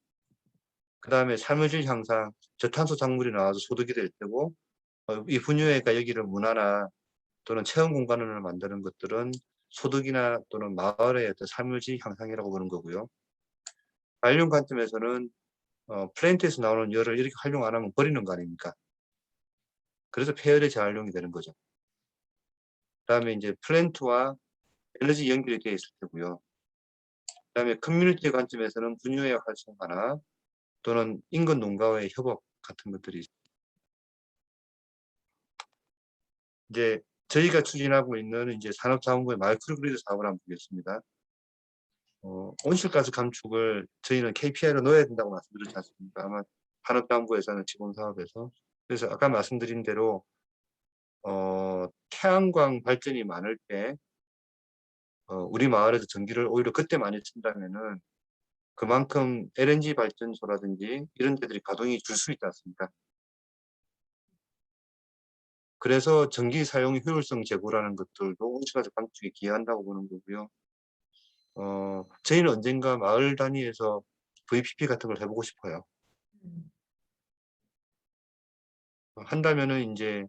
그 다음에 삶의 질 향상, 저탄소 작물이 나와서 소득이 될 테고 이 분유회가 여기를 문화나 또는 체험 공간을 만드는 것들은 소득이나 또는 마을의 어떤 삶의 질 향상이라고 보는 거고요. 관련 관점에서는 플랜트에서 나오는 열을 이렇게 활용 안 하면 버리는 거 아닙니까? 그래서 폐열의 재활용이 되는 거죠. 그다음에 이제 플랜트와 에너지 연결이 되어 있을 테고요. 그다음에 커뮤니티 관점에서는 분유의 활성화나 또는 인근 농가와의 협업 같은 것들이 이제 저희가 추진하고 있는 이제 산업자원부의 마이크로그리드 사업을 한번 보겠습니다. 온실가스 감축을 저희는 KPI로 넣어야 된다고 말씀드렸지 않습니까? 아마 산업자원부에서는 지원 사업에서. 그래서 아까 말씀드린 대로 태양광 발전이 많을 때 우리 마을에서 전기를 오히려 그때 많이 쓴다면은 그만큼 LNG 발전소라든지 이런 데들이 가동이 줄 수 있지 않습니까? 그래서 전기 사용 효율성 제고라는 것들도 온실가스 감축에 기여한다고 보는 거고요. 저희는 언젠가 마을 단위에서 VPP 같은 걸 해보고 싶어요. 한다면은 이제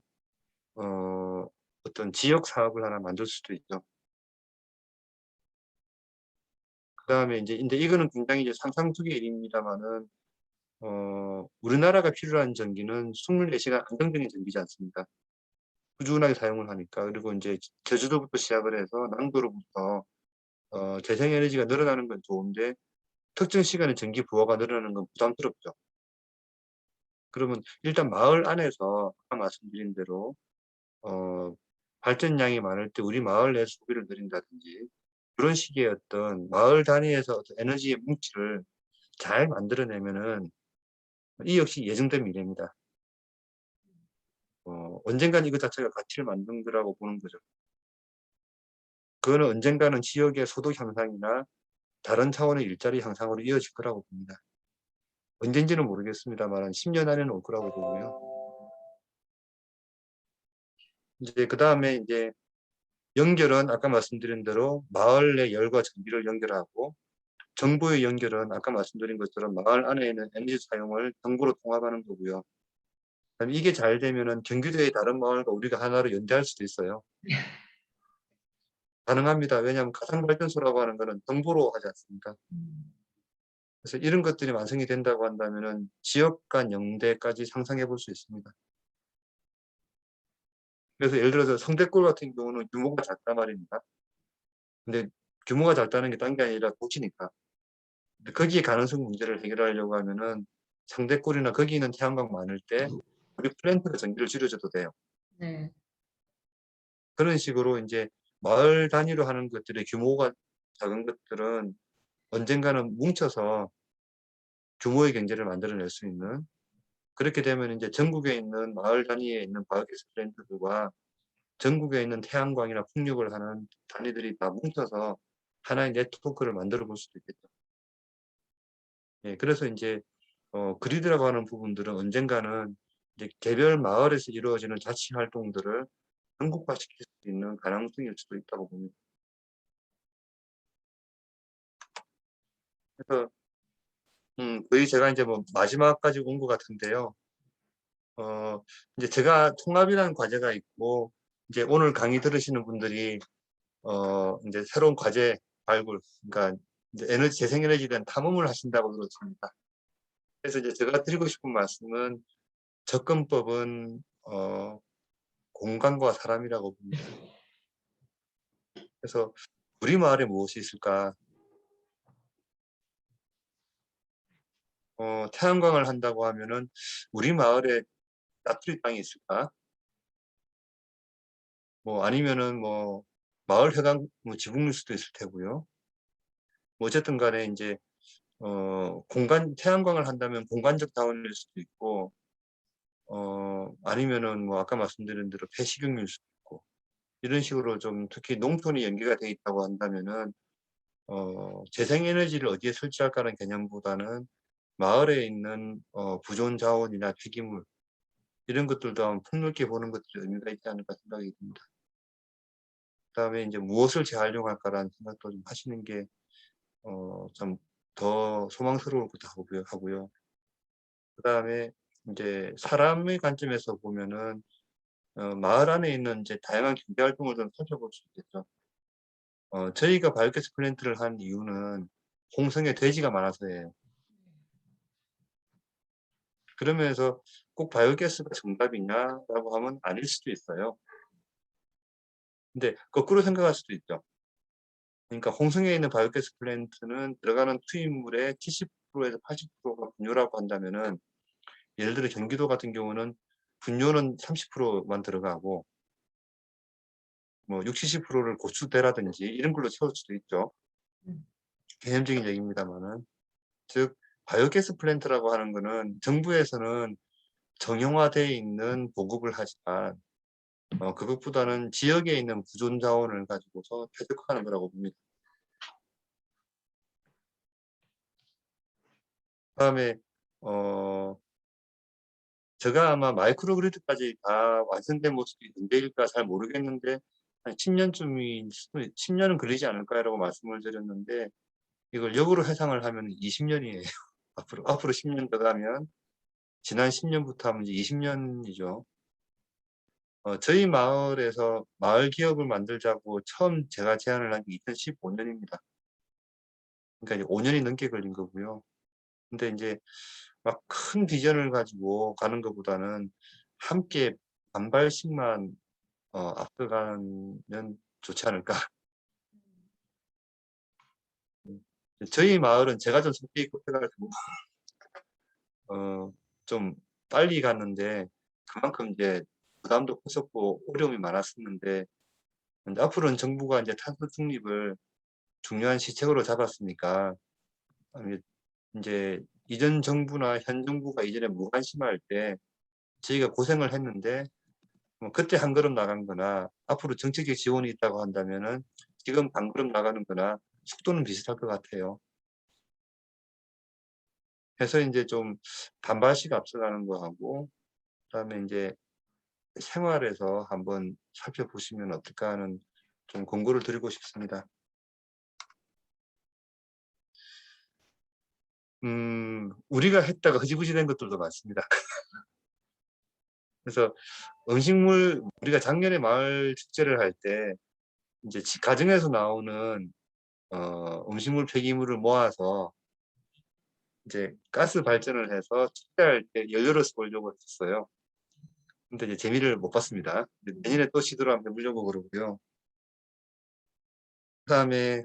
어떤 지역 사업을 하나 만들 수도 있죠. 그다음에 이제 근데 이거는 굉장히 이제 상상 속의 일입니다만은 우리나라가 필요한 전기는 24시간 안정적인 전기지 않습니까? 꾸준하게 사용을 하니까. 그리고 이제 제주도부터 시작을 해서 남도로부터 재생에너지가 늘어나는 건 좋은데 특정 시간에 전기 부하가 늘어나는 건 부담스럽죠. 그러면 일단 마을 안에서 아까 말씀드린 대로 발전량이 많을 때 우리 마을 내 소비를 늘린다든지 그런 식의 어떤 마을 단위에서 어떤 에너지의 뭉치를 잘 만들어내면은 이 역시 예정된 미래입니다. 언젠간 이거 자체가 가치를 만든 거라고 보는 거죠. 그거는 언젠가는 지역의 소득 향상이나 다른 차원의 일자리 향상으로 이어질 거라고 봅니다. 언젠지는 모르겠습니다만 10년 안에는 올 거라고 보고요. 이제 그 다음에 이제 연결은 아까 말씀드린 대로 마을 내 열과 전기를 연결하고 정부의 연결은 아까 말씀드린 것처럼 마을 안에 있는 에너지 사용을 정부로 통합하는 거고요. 이게 잘 되면은 경기도의 다른 마을과 우리가 하나로 연대할 수도 있어요. 가능합니다. 왜냐하면 가상발전소라고 하는 거는 정보로 하지 않습니까? 그래서 이런 것들이 완성이 된다고 한다면은 지역 간 연대까지 상상해 볼 수 있습니다. 그래서 예를 들어서 성대골 같은 경우는 규모가 작단 말입니다. 근데 규모가 작다는 게 딴 게 아니라 도시니까. 거기에 가능성 문제를 해결하려고 하면은 성대골이나 거기 있는 태양광 많을 때 우리 플랜트가 전기를 줄여줘도 돼요. 네. 그런 식으로 이제 마을 단위로 하는 것들의 규모가 작은 것들은 언젠가는 뭉쳐서 규모의 경제를 만들어낼 수 있는 그렇게 되면 이제 전국에 있는 마을 단위에 있는 바이오기술 플랜트들과 전국에 있는 태양광이나 풍력을 하는 단위들이 다 뭉쳐서 하나의 네트워크를 만들어 볼 수도 있겠죠. 예, 그래서 이제 그리드라고 하는 부분들은 언젠가는 이제 개별 마을에서 이루어지는 자치 활동들을 전국화시킬 수 있는 가능성일 수도 있다고 봅니다. 그래서 거의 제가 이제 뭐 마지막까지 온 것 같은데요. 이제 제가 통합이라는 과제가 있고 이제 오늘 강의 들으시는 분들이 이제 새로운 과제 발굴, 그러니까 이제 재생에너지에 대한 탐험을 하신다고 들었습니다. 그래서 이제 제가 드리고 싶은 말씀은 접근법은 공간과 사람이라고 봅니다. 그래서 우리 마을에 무엇이 있을까? 태양광을 한다고 하면은 우리 마을에 나트리 땅이 있을까? 뭐 아니면은 뭐 마을 해당 뭐 지붕일 수도 있을 테고요. 뭐 어쨌든 간에 이제 태양광을 한다면 공간적 자원일 수도 있고 아니면은 뭐 아까 말씀드린 대로 폐식용일 수도 있고 이런 식으로 좀 특히 농촌이 연계가 돼 있다고 한다면은 재생에너지를 어디에 설치할까라는 개념보다는 마을에 있는 부존 자원이나 폐기물 이런 것들도 한번 폭넓게 보는 것들이 의미가 있지 않을까 생각이 듭니다. 그다음에 이제 무엇을 재활용할까라는 생각도 좀 하시는 게 좀 더 소망스러울 것도 하고요. 그다음에 이제 사람의 관점에서 보면은 마을 안에 있는 이제 다양한 경제 활동을 좀 살펴볼 수 있겠죠. 저희가 바이오가스 플랜트를 한 이유는 홍성에 돼지가 많아서예요. 그러면서 꼭 바이오가스가 정답이냐라고 하면 아닐 수도 있어요. 근데 거꾸로 생각할 수도 있죠. 그러니까 홍성에 있는 바이오가스 플랜트는 들어가는 투입물의 70%에서 80%가 분유라고 한다면은, 예를 들어 경기도 같은 경우는 분유는 30%만 들어가고 뭐 60~70%를 고추대라든지 이런 걸로 채울 수도 있죠. 음. 개념적인 얘기입니다만은. 즉 바이오가스 플랜트라고 하는 거는 정부에서는 정형화되어 있는 보급을 하지만 그것보다는 지역에 있는 부존 자원을 가지고서 최적화하는 거라고 봅니다. 그다음에 제가 아마 마이크로그리드까지 다 완성된 모습이 언제일까 잘 모르겠는데 한 10년쯤이 10년은 걸리지 않을까라고 말씀을 드렸는데, 이걸 역으로 해상을 하면 20년이에요. 앞으로 10년 더 가면 지난 10년부터 하면 이제 20년이죠. 저희 마을에서 마을 기업을 만들자고 처음 제가 제안을 한 게 2015년입니다. 그러니까 이제 5년이 넘게 걸린 거고요. 근데 인제 막 큰 비전을 가지고 가는 것보다는 함께 반발씩만 앞서가면 좋지 않을까. 저희 마을은 제가 좀 성격이 급해 가지고 좀 빨리 갔는데 그만큼 이제 부담도 컸었고 어려움이 많았었는데, 인제 앞으로는 정부가 인제 탄소 중립을 중요한 시책으로 잡았으니까 이제 인제 이전 정부나 현 정부가 이전에 무관심할 때 저희가 고생을 했는데 뭐 그때 한 걸음 나간 거나 앞으로 정책적 지원이 있다고 한다면은 지금 반 걸음 나가는 거나 속도는 비슷할 것 같아요. 해서 인제 좀 반발씩 앞서가는 거 하고, 그다음에 인제 생활에서 한번 살펴보시면 어떨까 하는 좀 권고를 드리고 싶습니다. 우리가 했다가 흐지부지 된 것들도 많습니다. 그래서 음식물, 우리가 작년에 마을 축제를 할 때 인제 가정에서 나오는 음식물 폐기물을 모아서 이제 가스 발전을 해서 축제할 때 연료로서 보려고 했었어요. 근데 이제 재미를 못 봤습니다. 근데 내년에 또 시도를 한번 해 보려고 그러고요. 그다음에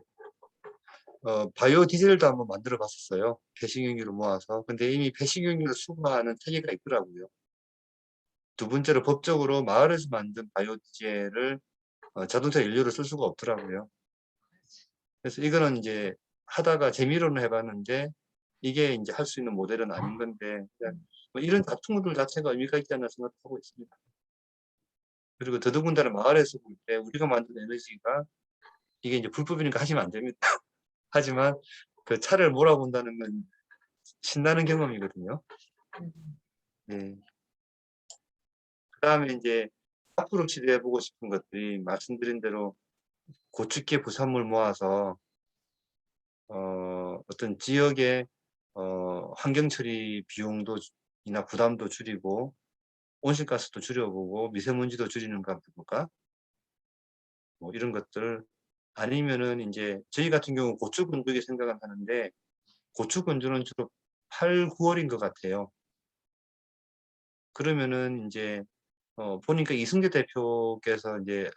바이오 디젤도 한번 만들어 봤었어요, 폐식용유를 모아서. 근데 이미 폐식용유를 수거하는 체계가 있더라고요. 두 번째로 법적으로 마을에서 만든 바이오 디젤을 자동차 연료로 쓸 수가 없더라고요. 그래서 이거는 인제 하다가 재미로는 해 봤는데 이게 인제 할 수 있는 모델은 아닌 건데, 그냥 뭐 이런 다툼들 자체가 의미가 있지 않나 생각하고 있습니다. 그리고 더더군다나 마을에서 볼 때 우리가 만든 에너지가 이게 인제 불법이니까 하시면 안 됩니다. 하지만 그 차를 몰아본다는 건 신나는 경험이거든요. 음. 네. 그다음에 인제 앞으로 시도해 보고 싶은 것들이 말씀드린 대로 고축계 부산물 모아서 어떤 지역의 환경 처리 비용도 이나 부담도 줄이고 온실가스도 줄여보고 미세먼지도 줄이는 거 한번 해 볼까? 뭐 이런 것들. 아니면은 인제 저희 같은 경우는 고추 건조기 생각은 하는데, 고추 건조는 주로 8~9 월인 것 같아요. 그러면은 인제 보니까 이승재 대표께서 인제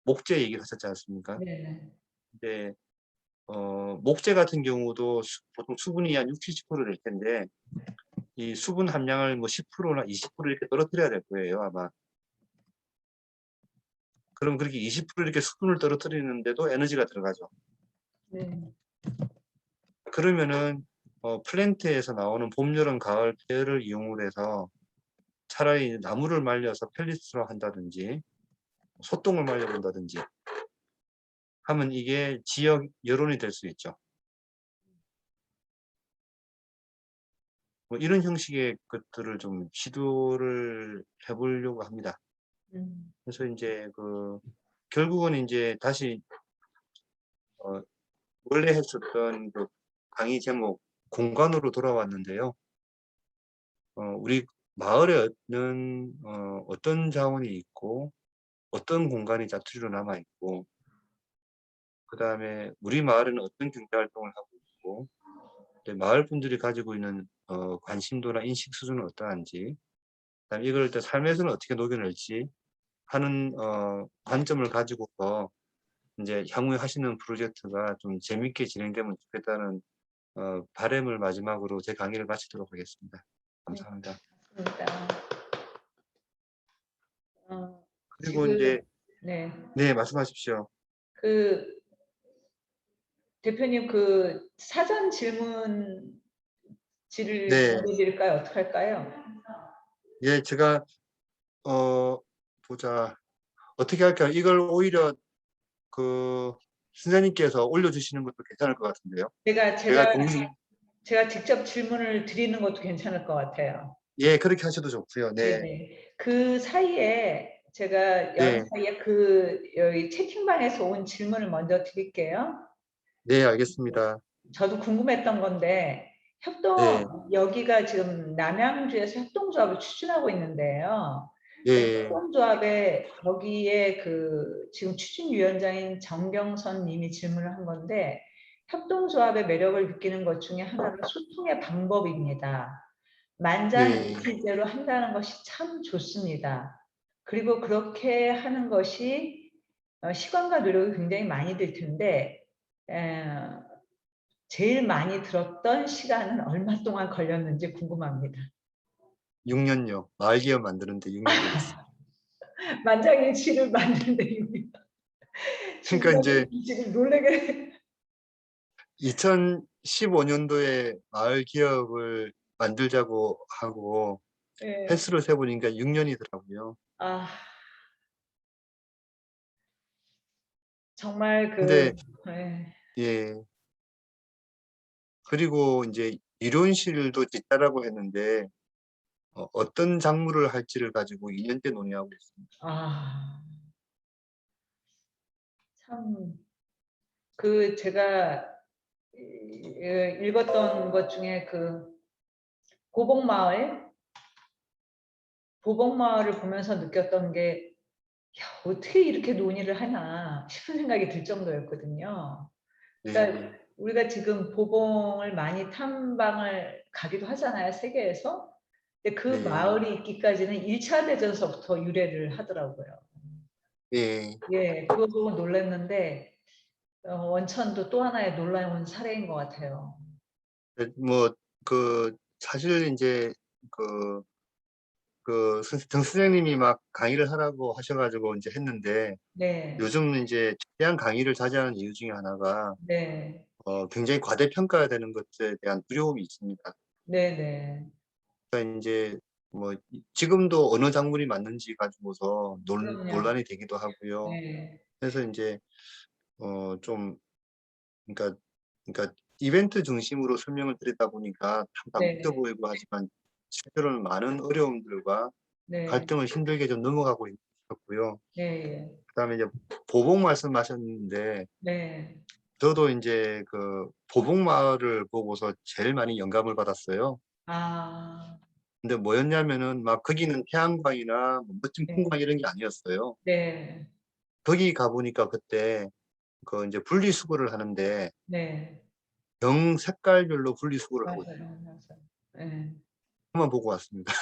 목재 얘기를 하셨지 않습니까? 네네. 근데 목재 같은 경우도 보통 수분이 한 60~70%될 텐데 이 수분 함량을 뭐 10%나 20% 이렇게 떨어뜨려야 될 거예요, 아마. 그럼 그렇게 20% 이렇게 수분을 떨어뜨리는데도 에너지가 들어가죠. 네. 그러면은 플랜트에서 나오는 봄, 여름, 가을 폐열을 이용을 해서 차라리 나무를 말려서 펠리트로 한다든지 소똥을 말려 본다든지 하면 이게 지역 여론이 될 수 있죠. 뭐 이런 형식의 것들을 좀 시도를 해 보려고 합니다. 음. 그래서 인제 결국은 인제 다시 어 원래 했었던 그 강의 제목 공간으로 돌아왔는데요. 우리 마을에는 어떤 자원이 있고 어떤 공간이 자투리로 남아 있고, 그다음에 우리 마을에는 어떤 경제 활동을 하고 있고, 마을 분들이 가지고 있는 관심도나 인식 수준은 어떠한지, 그다음에 이걸 또 삶에서는 어떻게 녹여낼지 하는 관점을 가지고서 인제 향후에 하시는 프로젝트가 좀 재밌게 진행되면 좋겠다는 바람을 마지막으로 제 강의를 마치도록 하겠습니다. 네, 감사합니다. 맞습니다. 그리고 지금 인제 네, 네, 말씀하십시오. 그 대표님 그 사전 질문지를 네. 보내드릴까요? 어떻게 할까요? 예, 제가 보자. 어떻게 할까요? 이걸 오히려 그 선생님께서 올려주시는 것도 괜찮을 것 같은데요. 제가 제가 제가 공식 제가 직접 질문을 드리는 것도 괜찮을 것 같아요. 예, 그렇게 하셔도 좋고요. 네. 네네. 그 사이에 제가 여는 네. 사이에 여기 채팅방에서 온 질문을 먼저 드릴게요. 네, 알겠습니다. 저도 궁금했던 건데 네. 여기가 지금 남양주에서 협동조합을 추진하고 있는데요. 예. 협동조합에 거기에 지금 추진위원장인 정경선 님이 질문을 한 건데 협동조합의 매력을 느끼는 것 중에 하나가 소통의 방법입니다. 네. 만장일치제로 한다는 것이 참 좋습니다. 그리고 그렇게 하는 것이 시간과 노력이 굉장히 많이 들 텐데 제일 많이 들었던 시간은 얼마 동안 걸렸는지 궁금합니다. 6 년요. 마을 기업 만드는데 6년 걸렸습니다. 만장일치를 만드는데 그러니까 인제 주변에 지금 놀래게 2015 년도에 마을 기업을 만들자고 하고 예. 횟수를 세 보니까 6 년이더라고요. 아 정말 근데 예. 예. 그리고 인제 이론실도 짓자라고 했는데 어떤 작물을 할지를 가지고 2 년째 논의하고 있습니다. 아 참 제가 읽었던 것 중에 보복마을 보복마을을 보면서 느꼈던 게 '야 어떻게 이렇게 논의를 하나.' 싶은 생각이 들 정도였거든요. 그러니까 네. 우리가 지금 보봉을 많이 탐방을 가기도 하잖아요, 세계에서. 근데 그 네. 마을이 있기까지는 1차 대전서부터 유래를 하더라고요. 예. 예. 그거 보고 놀랐는데 원천도 또 하나의 놀라운 사례인 것 같아요. 뭐 사실 인제 그 정 선생님이 막 강의를 하라고 하셔 가지고 인제 했는데, 네. 요즘 인제 최대한 강의를 자제하는 이유 중에 하나가 네. 굉장히 과대평가되는 것에 대한 두려움이 있습니다. 네네. 그러니까 인제 지금도 어느 작물이 맞는지 가지고서 그럼요. 논란이 되기도 하고요. 네. 그래서 인제 좀, 그러니까 이벤트 중심으로 설명을 드리다 보니까 참 다 웃겨 네네. 보이고 하지만 실제로는 많은 어려움들과 네. 갈등을 힘들게 좀 넘어가고 있었고요. 예예. 그다음에 이제 보복 말씀하셨는데, 네. 저도 인제 보복 마을을 보고서 제일 많이 영감을 받았어요. 아. 근데 뭐였냐면은 막 거기는 태양광이나 뭐 멋진 네. 풍광 이런 게 아니었어요. 네. 거기 가 보니까 그때 인제 분리수거를 하는데 네. 경 색깔별로 분리수거를 하고 있더라고요. 맞아요, 맞아요. 예. 그것만 보고 왔습니다.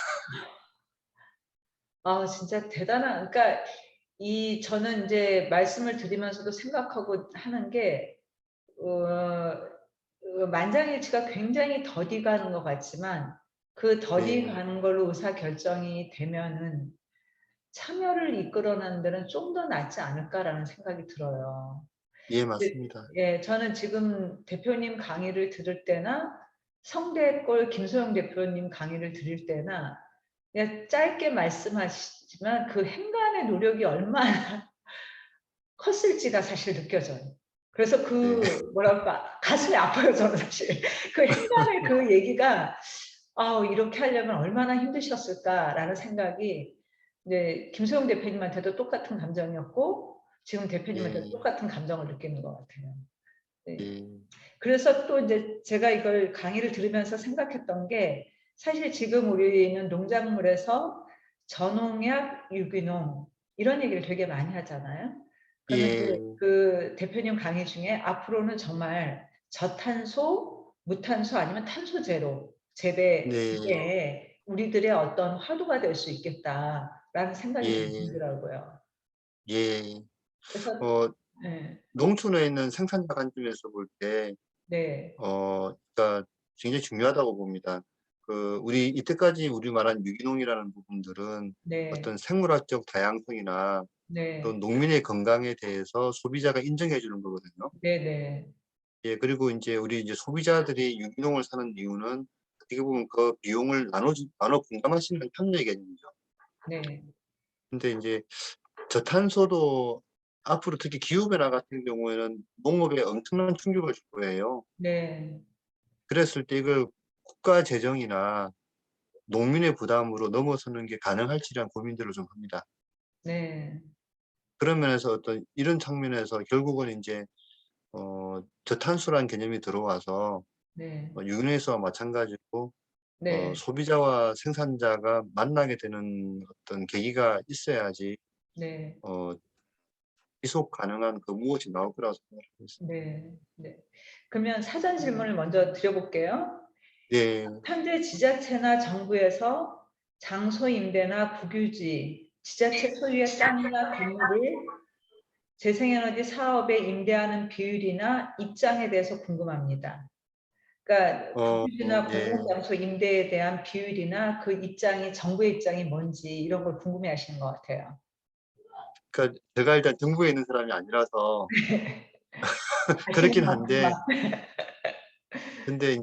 아 진짜 대단한 그러니까 저는 인제 말씀을 드리면서도 생각하고 하는 게 만장일치가 굉장히 더디 가는 것 같지만 그 더디 네. 가는 걸로 의사결정이 되면은 '참여를 이끌어내는 데는 좀 더 낫지 않을까.'라는 생각이 들어요. 예, 네. 맞습니다. 예. 저는 지금 대표님 강의를 들을 때나 성대골 김소영 대표님 강의를 들을 때나 그냥 짧게 말씀하시지만 그 행간의 노력이 얼마나 컸을지가 사실 느껴져요. 그래서 네. 뭐랄까 가슴이 아파요 저는 사실. 그 행간의 얘기가 '아 이렇게 하려면 얼마나 힘드셨을까.'라는 생각이 이제 김소영 대표님한테도 똑같은 감정이었고 지금 대표님한테도 예. 똑같은 감정을 느끼는 것 같아요. 네. 예. 그래서 또 인제 제가 이걸 강의를 들으면서 생각했던 게 사실 지금 우리는 농작물에서 저농약, 유기농 이런 얘기를 되게 많이 하잖아요. 그러면 예, 그 대표님 강의 중에 앞으로는 정말 저탄소, 무탄소 아니면 탄소 제로 재배 네, 이게 우리들의 어떤 화두가 될 수 있겠다라는 생각이 좀 예, 들더라고요. 예. 그래서 어, 네, 농촌에 있는 생산자 관점에서 볼 때, 네, 그러니까 굉장히 중요하다고 봅니다. 우리 이때까지 우리 말한 유기농이라는 부분들은 네, 어떤 생물학적 다양성이나 또 네, 농민의 건강에 대해서 소비자가 인정해 주는 거거든요. 네, 네, 예, 그리고 우리 소비자들이 유기농을 사는 이유는 어떻게 보면 그 비용을 나눠 분담하시는 협력의 개념이죠. 네, 근데 저탄소도 앞으로 특히 기후변화 같은 경우에는 농업에 엄청난 충격을 줄 거예요. 네, 그랬을 때 이걸 국가 재정이나 농민의 부담으로 넘어서는 게 가능할지란 고민들을 좀 합니다. 네, 그런 면에서 어떤 이런 측면에서 결국은 저탄소라는 개념이 들어와서 네, 유기농에서와 마찬가지로 네, 소비자와 생산자가 만나게 되는 어떤 계기가 있어야지 네. 어, 지속 가능한 무엇이 나올 거라고 생각하고 있습니다. 네, 네. 그러면 사전 질문을 먼저 드려볼게요. 네, 현재 지자체나 정부에서 장소 임대나 국유지, 지자체 소유의 땅이나 건물을 재생에너지 사업에 임대하는 비율이나 입장에 대해서 궁금합니다. 그러니까 국유지나 예. 공공장소 임대에 대한 비율이나 그 입장이 정부의 입장이 뭔지 이런 걸 궁금해하시는 것 같아요. 그러니까 제가 일단 정부에 있는 사람이 아니라서 아시는 그렇긴 만큼만 한데, 근데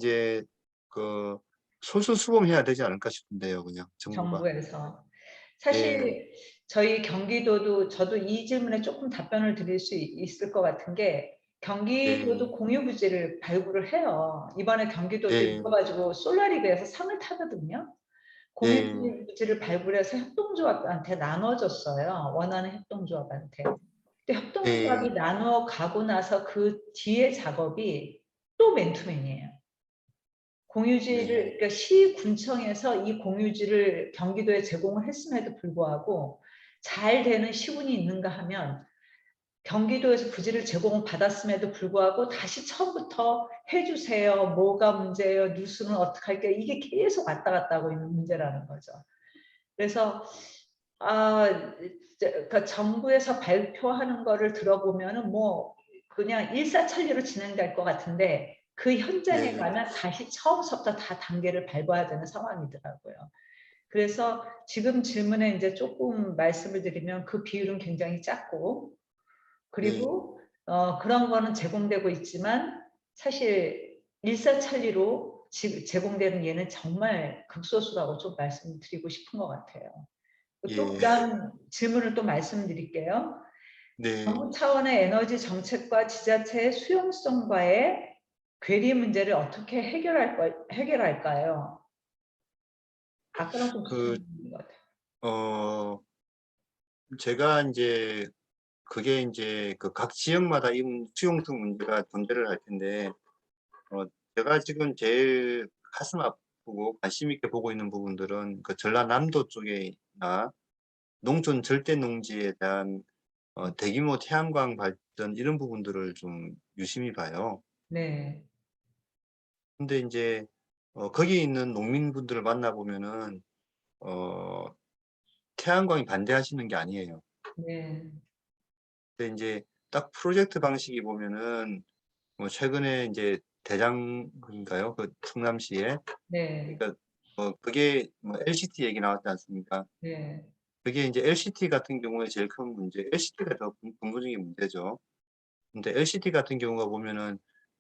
그 솔선수범해야 되지 않을까 싶은데요, 그냥 정부가. 정부에서. 예, 사실 저희 경기도도 저도 이 질문에 조금 답변을 드릴 수 있을 것 같은 게 예, 경기도도 공유부지를 발굴을 해요. 이번에 경기도도 예, 이거 가지고 솔라리그에서 상을 타거든요. 예, 공유부지를 발굴해서 협동조합한테 나눠줬어요. 원하는 협동조합한테. 근데 협동조합이 예, 나누어 가고 나서 그 뒤에 작업이 또 맨투맨이에요. 공유지를 네, 그러니까 시군청에서 이 공유지를 경기도에 제공을 했음에도 불구하고 잘 되는 시군이 있는가 하면 경기도에서 부지를 제공을 받았음에도 불구하고 다시 처음부터 해주세요. 뭐가 문제예요? 누수는 어떻게 할게요? 이게 계속 왔다 갔다 하고 있는 문제라는 거죠. 그래서 그러니까 정부에서 발표하는 거를 들어보면은 뭐 그냥 일사천리로 진행될 것 같은데 그 현장에 네, 가면 다시 처음부터 다 단계를 밟아야 되는 상황이더라고요. 그래서 지금 질문에 이제 조금 말씀을 드리면 그 비율은 굉장히 작고 네, 그리고 그런 거는 제공되고 있지만 사실 일사천리로 제공되는 예는 정말 극소수라고 좀 말씀드리고 싶은 것 같아요. 또 예, 그다음 질문을 또 말씀드릴게요. 네. 정부 차원의 에너지 정책과 지자체의 수용성과의 괴리 문제를 어떻게 해결할까요? 아까랑 좀 그, 비슷한 것 같아요. 어, 제가 그게 각 지역마다 이 수용성 문제가 존재를 할 텐데, 제가 지금 제일 가슴 아프고 관심 있게 보고 있는 부분들은 그 전라남도 쪽이나 농촌 절대 농지에 대한 대규모 태양광 발전 이런 부분들을 좀 유심히 봐요. 네, 근데 거기 있는 농민분들을 만나보면은 어, 태양광이 반대하시는 게 아니에요. 네, 근데 딱 프로젝트 방식이 보면은 뭐 최근에 대장인가요? 그 충남시에 네, 그러니까 그게 LCT 얘기 나왔지 않습니까? 네, 그게 LCT 같은 경우에 제일 큰 문제, LCT가 더 근본적인 문제죠. 근데 LCT 같은 경우가 보면은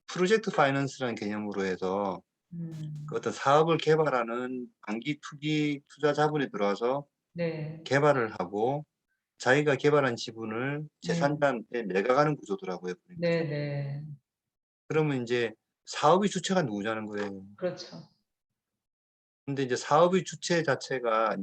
프로젝트 파이낸스라는 개념으로 해서 그 음, 어떤 사업을 개발하는 단기 투기 투자 자본이 들어와서 네, 개발을 하고 자기가 개발한 지분을 네, 제산자한테 매각하는 구조더라고요. 보니까. 네, 네, 그러면 사업의 주체가 누구냐는 거예요. 그렇죠. 근데 사업의 주체 자체가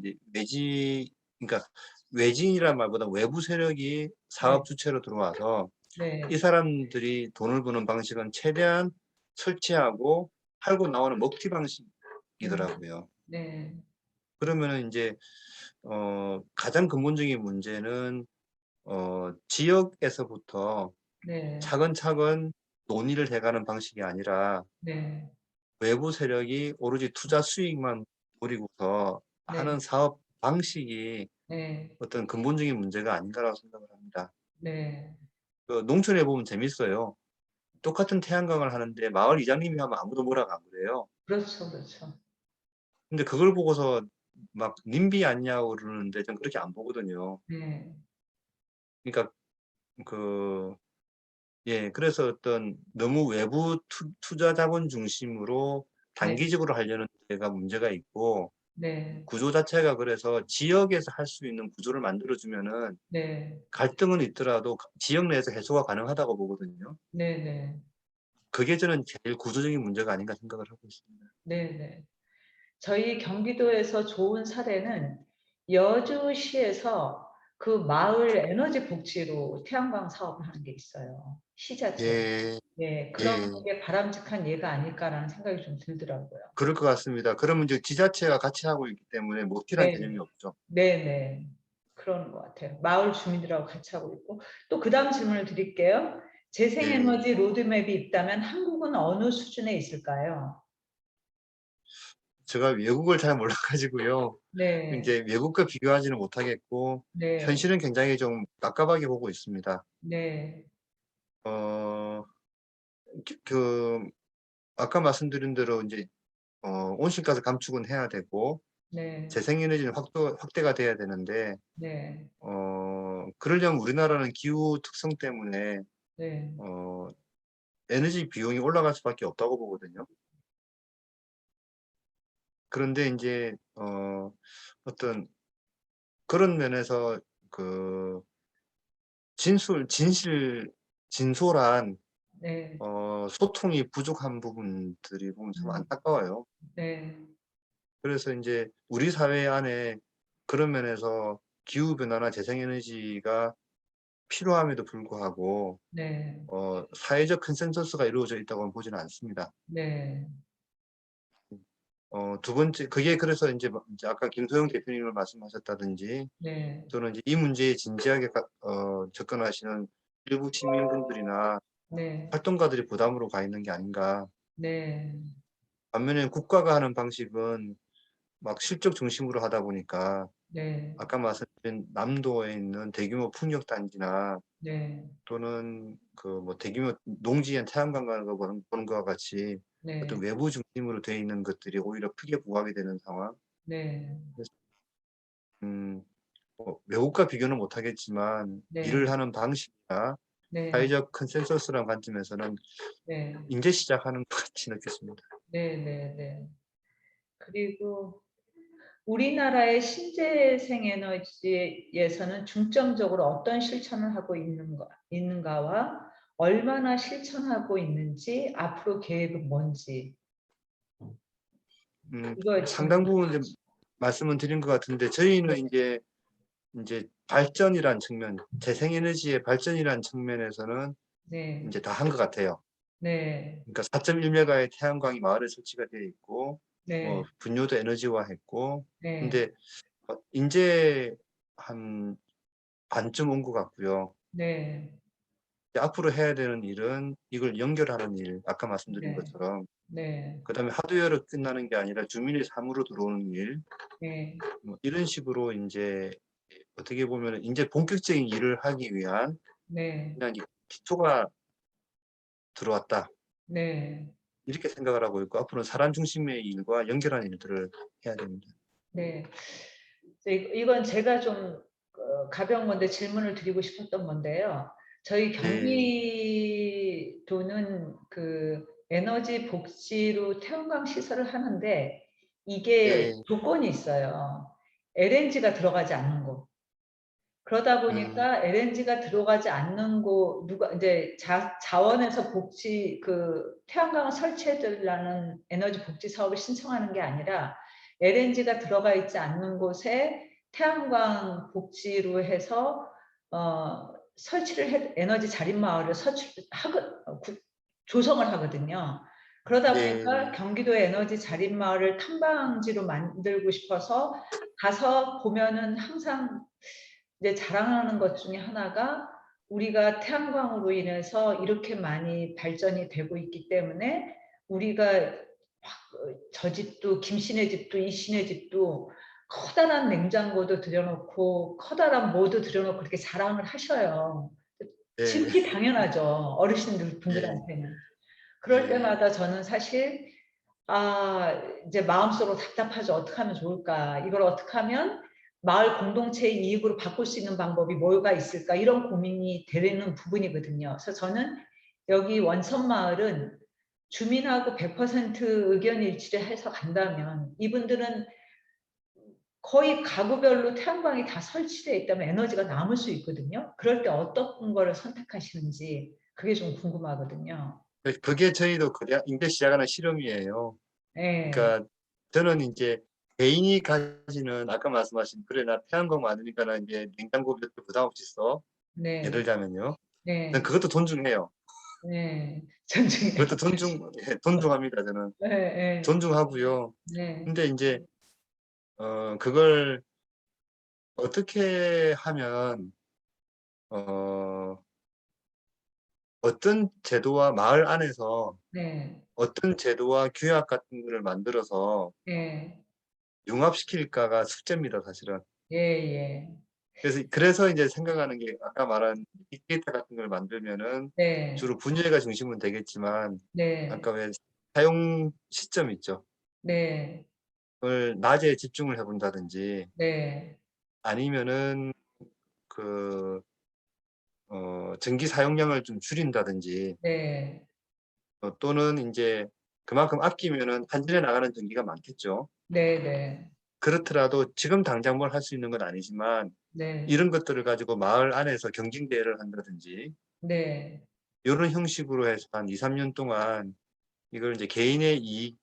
그러니까 외진이란 말보다 외부 세력이 네, 사업 주체로 들어와서 이 네, 사람들이 돈을 버는 방식은 최대한 설치하고 팔고 나오는 먹튀 음, 방식이더라고요. 네. 그러면은 인제 가장 근본적인 문제는 지역에서부터 네. 차근차근 논의를 해 가는 방식이 아니라 네. 외부 세력이 오로지 투자 수익만 노리고서 네. 하는 사업 방식이 네. 어떤 근본적인 문제가 아닌가라고 생각을 합니다. 네. 농촌에 보면 재밌어요. 똑같은 태양광을 하는데 마을 이장님이 하면 아무도 뭐라고 안 그래요. 그렇죠, 그렇죠. 근데 그걸 보고서 막 "님비 아니냐."고 그러는데 전 그렇게 안 보거든요. 네. 그러니까 그 예 그래서 어떤 너무 외부 투자 자본 중심으로 네. 단기적으로 하려는 데가 문제가 있고 네. 구조 자체가 그래서 지역에서 할 수 있는 구조를 만들어 주면은 네. 갈등은 있더라도 지역 내에서 해소가 가능하다고 보거든요. 네네. 그게 저는 제일 구조적인 문제가 아닌가 생각을 하고 있습니다. 네네. 저희 경기도에서 좋은 사례는 여주시에서 그 마을 에너지 복지로 태양광 사업을 하는 게 있어요, 시 자체가. 예. 네. 그런 예. 게 '바람직한 예가 아닐까.'라는 생각이 좀 들더라고요. 그럴 것 같습니다. 그러면 이제 지자체가 같이 하고 있기 때문에 못지란 네. 개념이 없죠. 네네. 그러는 것 같아요. 마을 주민들하고 같이 하고 있고. 또 그다음 질문을 드릴게요. 네. 재생에너지 로드맵이 있다면 한국은 어느 수준에 있을까요? 제가 외국을 잘 몰라 가지고요. 네. 인제 외국과 비교하지는 못하겠고 네. 현실은 굉장히 좀 깝깝하게 보고 있습니다. 네. 어 그 아까 말씀드린 대로 인제 온실가스 감축은 해야 되고 네. 재생에너지는 확대가 돼야 되는데 네. 그러려면 우리나라는 기후 특성 때문에 네. 어 에너지 비용이 올라갈 수밖에 없다고 보거든요. 그런데 인제 어떤 그런 면에서 그 진솔한 네. 소통이 부족한 부분들이 보면 참 음. 안타까워요. 네. 그래서 인제 우리 사회 안에 그런 면에서 기후 변화나 재생에너지가 필요함에도 불구하고 네. 사회적 컨센서스가 이루어져 있다고는 보지는 않습니다. 네. 두 번째 그게 그래서 인제 인제 아까 김소영 대표님을 말씀하셨다든지 네. 또는 이제 이 문제에 진지하게 접근하시는 일부 시민분들이나 네. 활동가들이 부담으로 가 있는 게 아닌가. 네. 반면에 국가가 하는 방식은 막 실적 중심으로 하다 보니까 네. 아까 말씀드린 남도에 있는 대규모 풍력 단지나 네. 또는 그 뭐 대규모 농지에 태양광 가는 거 보는 것과 같이 어떤 네. 외부 중심으로 돼 있는 것들이 오히려 크게 부각이 되는 상황. 네. 그래서 음 외국과 비교는 못 하겠지만 네. 일을 하는 방식이나 네. 사회적 컨센서스라는 관점에서는 네. 인제 시작하는 것 같이 느꼈습니다. 네네네. 그리고 우리나라의 신재생 에너지에서는 중점적으로 어떤 실천을 하고 있는가와 얼마나 실천하고 있는지 앞으로 계획은 뭔지 이거에 질문. 상당 부분 좀 말씀은 드린 것 같은데 네. 저희는 인제 발전이란 측면, 재생에너지의 발전이란 측면에서는 네. 인제 다 한 것 같아요. 네. 그러니까 4.1 메가의 태양광이 마을에 설치가 되어 있고 뭐 네. 분뇨도 에너지화했고 네. 근데 인제 한 반쯤 온 것 같고요. 네. 이제 앞으로 해야 되는 일은 이걸 연결하는 일, 아까 말씀드린 네. 것처럼 네. 그다음에 하드웨어로 끝나는 게 아니라 주민의 삶으로 들어오는 일 네. 뭐 이런 식으로 인제 어떻게 보면은 인제 본격적인 일을 하기 위한 네. 그냥 이 '기초가 들어왔다.' 네. 이렇게 생각을 하고 있고 앞으로는 사람 중심의 일과 연결하는 일들을 해야 됩니다. 네. 이건 제가 좀 가벼운 건데 질문을 드리고 싶었던 건데요. 저희 네. 경기도는 그 에너지 복지로 태양광 시설을 하는데 이게 네. 조건이 있어요. LNG가 들어가지 않는 곳. 그러다 음. 보니까 LNG가 들어가지 않는 곳 누가 인제 자원에서 복지 태양광을 설치해 주려는 에너지 복지 사업을 신청하는 게 아니라 LNG가 들어가 있지 않는 곳에 태양광 복지로 해서 설치를 해 에너지 자립 마을을 설치를 하거 구 조성을 하거든요. 그러다 보니까 네. 경기도의 에너지 자립마을을 탐방지로 만들고 싶어서 가서 보면은 항상 이제 자랑하는 것 중에 하나가 우리가 태양광으로 인해서 이렇게 많이 발전이 되고 있기 때문에 우리가 저 집도 김씨네 집도 이씨네 집도 커다란 냉장고도 들여놓고 커다란 뭐도 들여놓고 그렇게 자랑을 하셔요. 네. 지극히 당연하죠. 어르신들 예. 분들한테는. 그럴 예. 때마다 저는 사실 이제 마음속으로 답답하죠. '어떻게 하면 좋을까? 이걸 어떻게 하면 마을 공동체의 이익으로 바꿀 수 있는 방법이 뭐가 있을까?' 이런 고민이 되는 부분이거든요. 그래서 저는 여기 원천마을은 주민하고 100% 의견 일치를 해서 간다면 이분들은 거의 가구별로 태양광이 다 설치되어 있다면 에너지가 남을 수 있거든요. 그럴 때 어떤 거를 선택하시는지 그게 좀 궁금하거든요. 그게 저희도 그냥 인제 시작하는 실험이에요. 예. 그러니까 저는 인제 개인이 가지는 아까 말씀하신 "그래 나 태양광 많으니까는 인제 냉장고 몇 개 부담 없이 써." 예를 네. 들자면요. 난 네. 그것도 존중해요. 네. 전중에 그것도 존중합니다 저는. 예예. 존중하고요. 네. 근데 인제 그걸 어떻게 하면 어 어떤 제도와 마을 안에서 네. 어떤 제도와 규약 같은 거를 만들어서 예. 융합시킬까가 숙제입니다 사실은. 예예. 그래서 인제 생각하는 게 아까 말한 빅데이터 같은 걸 만들면은 네. 주로 분야가 중심은 되겠지만 네. 아까 왜 사용 시점 있죠. 네. 그걸 낮에 집중을 해 본다든지 네. 아니면은 그 전기 사용량을 좀 줄인다든지 네. 또는 인제 그만큼 아끼면은 한전에 나가는 전기가 많겠죠. 네네. 그렇더라도 지금 당장 뭘 할 수 있는 건 아니지만 네. 이런 것들을 가지고 마을 안에서 경쟁대회를 한다든지 네. 요런 형식으로 해서 한 2-3년 동안 이걸 인제 개인의 이익을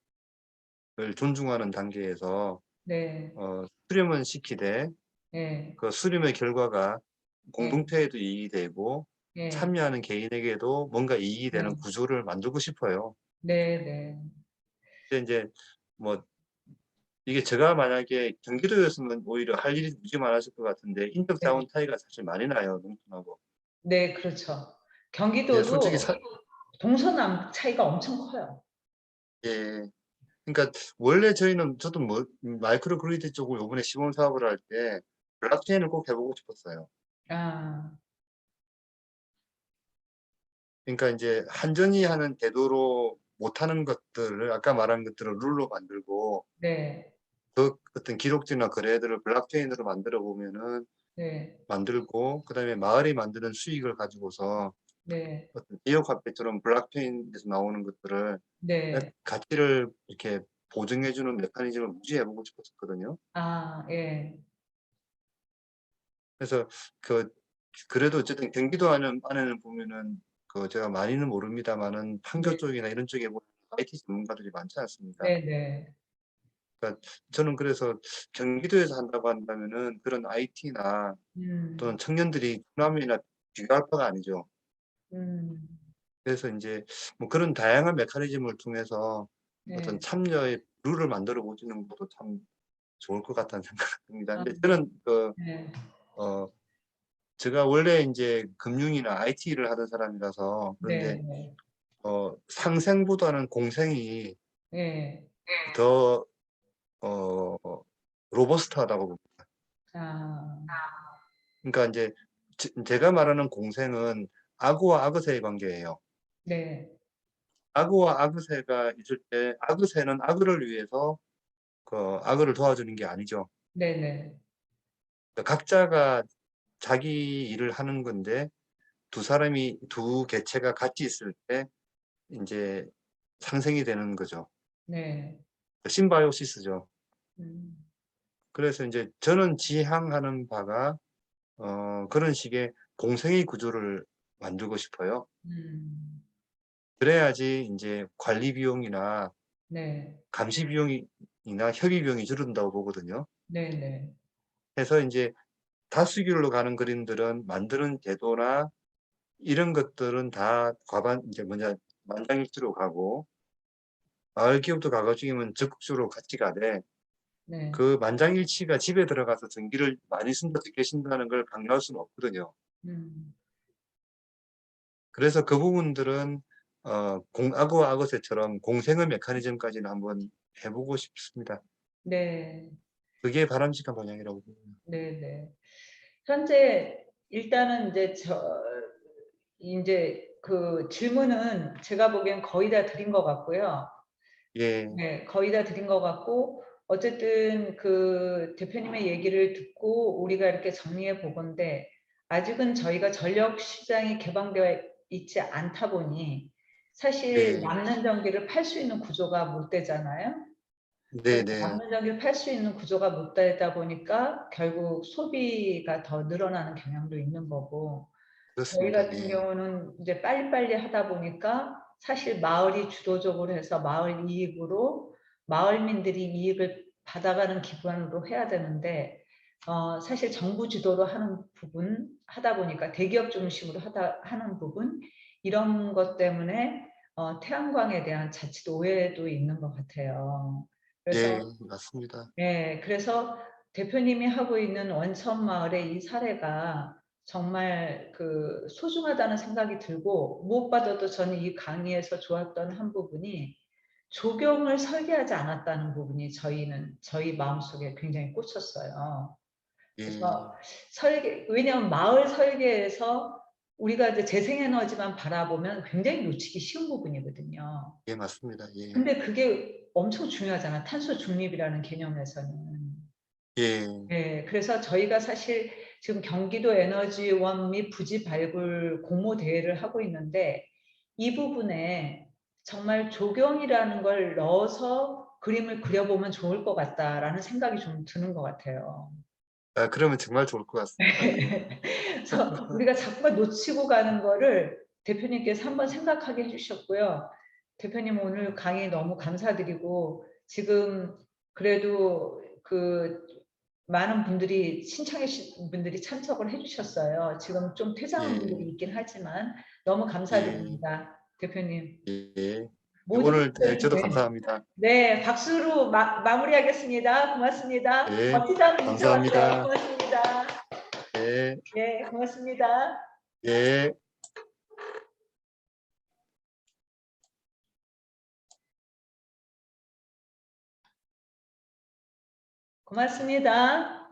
존중하는 단계에서 네. 수렴은 시키되 예. 그 수렴의 결과가 예. 공동체에도 이익이 되고 예. 참여하는 개인에게도 뭔가 이익이 되는 네. 구조를 만들고 싶어요. 네네. 근데 인제 뭐 이게 제가 만약에 경기도였으면 오히려 할 일이 무지 많았을 것 같은데 인적 네. 자원 차이가 사실 많이 나요, 농촌하고. 네 그렇죠. 예 솔직히 경기도도 동서남 차이가 엄청 커요. 예. 그러니까 원래 저희는 저도 뭐 마이크로 그리드 쪽을 요번에 시범 사업을 할 때 블록체인을 꼭 해 보고 싶었어요. 아 그러니까 인제 한전이 하는 제도로 못하는 것들을 아까 말한 것들을 룰로 만들고 네. 그 어떤 기록지나 거래들을 블록체인으로 만들어 보면은 네. 만들고 그다음에 마을이 만드는 수익을 가지고서 네. 어떤 지역 화폐처럼 블록체인에서 나오는 것들을 네. 가치를 이렇게 보증해 주는 메커니즘을 유지해 보고 싶었었거든요. 예. 그래서 그 그래도 어쨌든 경기도 안에는 보면은 제가 많이는 모릅니다마는 판교 네. 쪽이나 이런 쪽에 보면 IT 전문가들이 많지 않습니까? 네네. 그러니까 저는 그래서 경기도에서 한다고 한다면은 그런 IT나 또는 음. 청년들이 호남이나 비교할 바가 아니죠. 음. 그래서 인제 뭐 그런 다양한 메커니즘을 통해서 어떤 네. 참여의 룰을 만들어 보시는 것도 참 좋을 것 같다는 생각이 듭니다. 아 근데 저는 네. 어 제가 원래 인제 금융이나 IT 일을 하던 사람이라서 그런데 네네. 상생보다는 공생이 예. 더 어 로버스트하다고 봅니다. 아 그러니까 인제 제가 말하는 공생은 악어와 악어새의 관계예요. 네. 악어와 악어새가 있을 때 악어새는 악어를 위해서 악어를 도와주는 게 아니죠. 네네. 그러니까 각자가 자기 일을 하는 건데 두 개체가 같이 있을 때 인제 상생이 되는 거죠. 네. 심바이오시스죠. 음. 그래서 인제 저는 지향하는 바가 그런 식의 공생의 구조를 만들고 싶어요. 음. 그래야지 인제 관리 비용이나 네. 감시 비용이나 협의 비용이 줄어든다고 보거든요. 네네. 해서 인제 다수결로 가는 그림들은 만드는 제도나 이런 것들은 다 과반 인제 뭐냐 만장일치로 가고 마을 기업도 가급적이면 적극적으로 같이 가되 네. 그 만장일치가 집에 들어가서 전기를 많이 쓴다 적게 쓴다는 걸 강요할 수는 없거든요. 음. 그래서 그 부분들은 공아구 아거새처럼 공생의 메커니즘까지는 한번 해보고 싶습니다. 네. 그게 바람직한 방향이라고 봅니다. 네네. 현재 일단은 이제 그 질문은 제가 보기엔 거의 다 드린 것 같고요. 예, 네, 거의 다 드린 것 같고, 어쨌든 그 대표님의 얘기를 듣고 우리가 이렇게 정리해 보건데, 아직은 저희가 전력 시장이 개방되어 있지 않다 보니 사실 네, 남는 전기를 팔 수 있는 구조가 못 되잖아요. 네, 그래서 네, 남는 전기를 팔 수 있는 구조가 못 되다 보니까 결국 소비가 더 늘어나는 경향도 있는 거고, 저희 그렇습니다. 같은 예, 경우는 이제 빨리빨리 하다 보니까 사실 마을이 주도적으로 해서 마을 이익으로 마을민들이 이익을 받아가는 기반으로 해야 되는데, 사실 정부 주도로 하는 부분 하다 보니까 대기업 중심으로 하는 부분, 이런 것 때문에 태양광에 대한 자칫 오해도 있는 것 같아요. 예, 그래서 맞습니다. 네, 그래서 대표님이 하고 있는 원천 마을의 이 사례가 정말 그 소중하다는 생각이 들고, 무엇보다도 저는 이 강의에서 좋았던 한 부분이 조경을 설계하지 않았다는 부분이 저희 마음속에 굉장히 꽂혔어요. 예, 그래서 왜냐하면 마을 설계에서 우리가 이제 재생에너지만 바라보면 굉장히 놓치기 쉬운 부분이거든요. 예, 맞습니다. 예, 근데 그게 엄청 중요하잖아. 탄소 중립이라는 개념에서는. 예, 네, 그래서 저희가 사실 지금 경기도 에너지원 및 부지 발굴 공모 대회를 하고 있는데, 이 부분에 정말 조경이라는 걸 넣어서 그림을 그려보면 좋을 것 같다라는 생각이 좀 드는 것 같아요. 그러면 정말 좋을 것 같습니다. 예, 그래서 우리가 자꾸만 놓치고 가는 거를 대표님께서 한번 생각하게 해주셨고요. 대표님 오늘 강의 너무 감사드리고, 지금 그래도 그 많은 분들이 신청해 주신 분들이 참석을 해주셨어요. 지금 좀 퇴장한 분들이 예, 있긴 하지만 너무 예, 감사드립니다. 대표님. 예. 모든 오늘 분들, 저도 네. 감사합니다. 네, 박수로 마무리하겠습니다. 고맙습니다. 예, 멋지다는 문자 왔어요. 감사합니다. 고맙습니다. 예, 예, 고맙습니다. 예. 고맙습니다.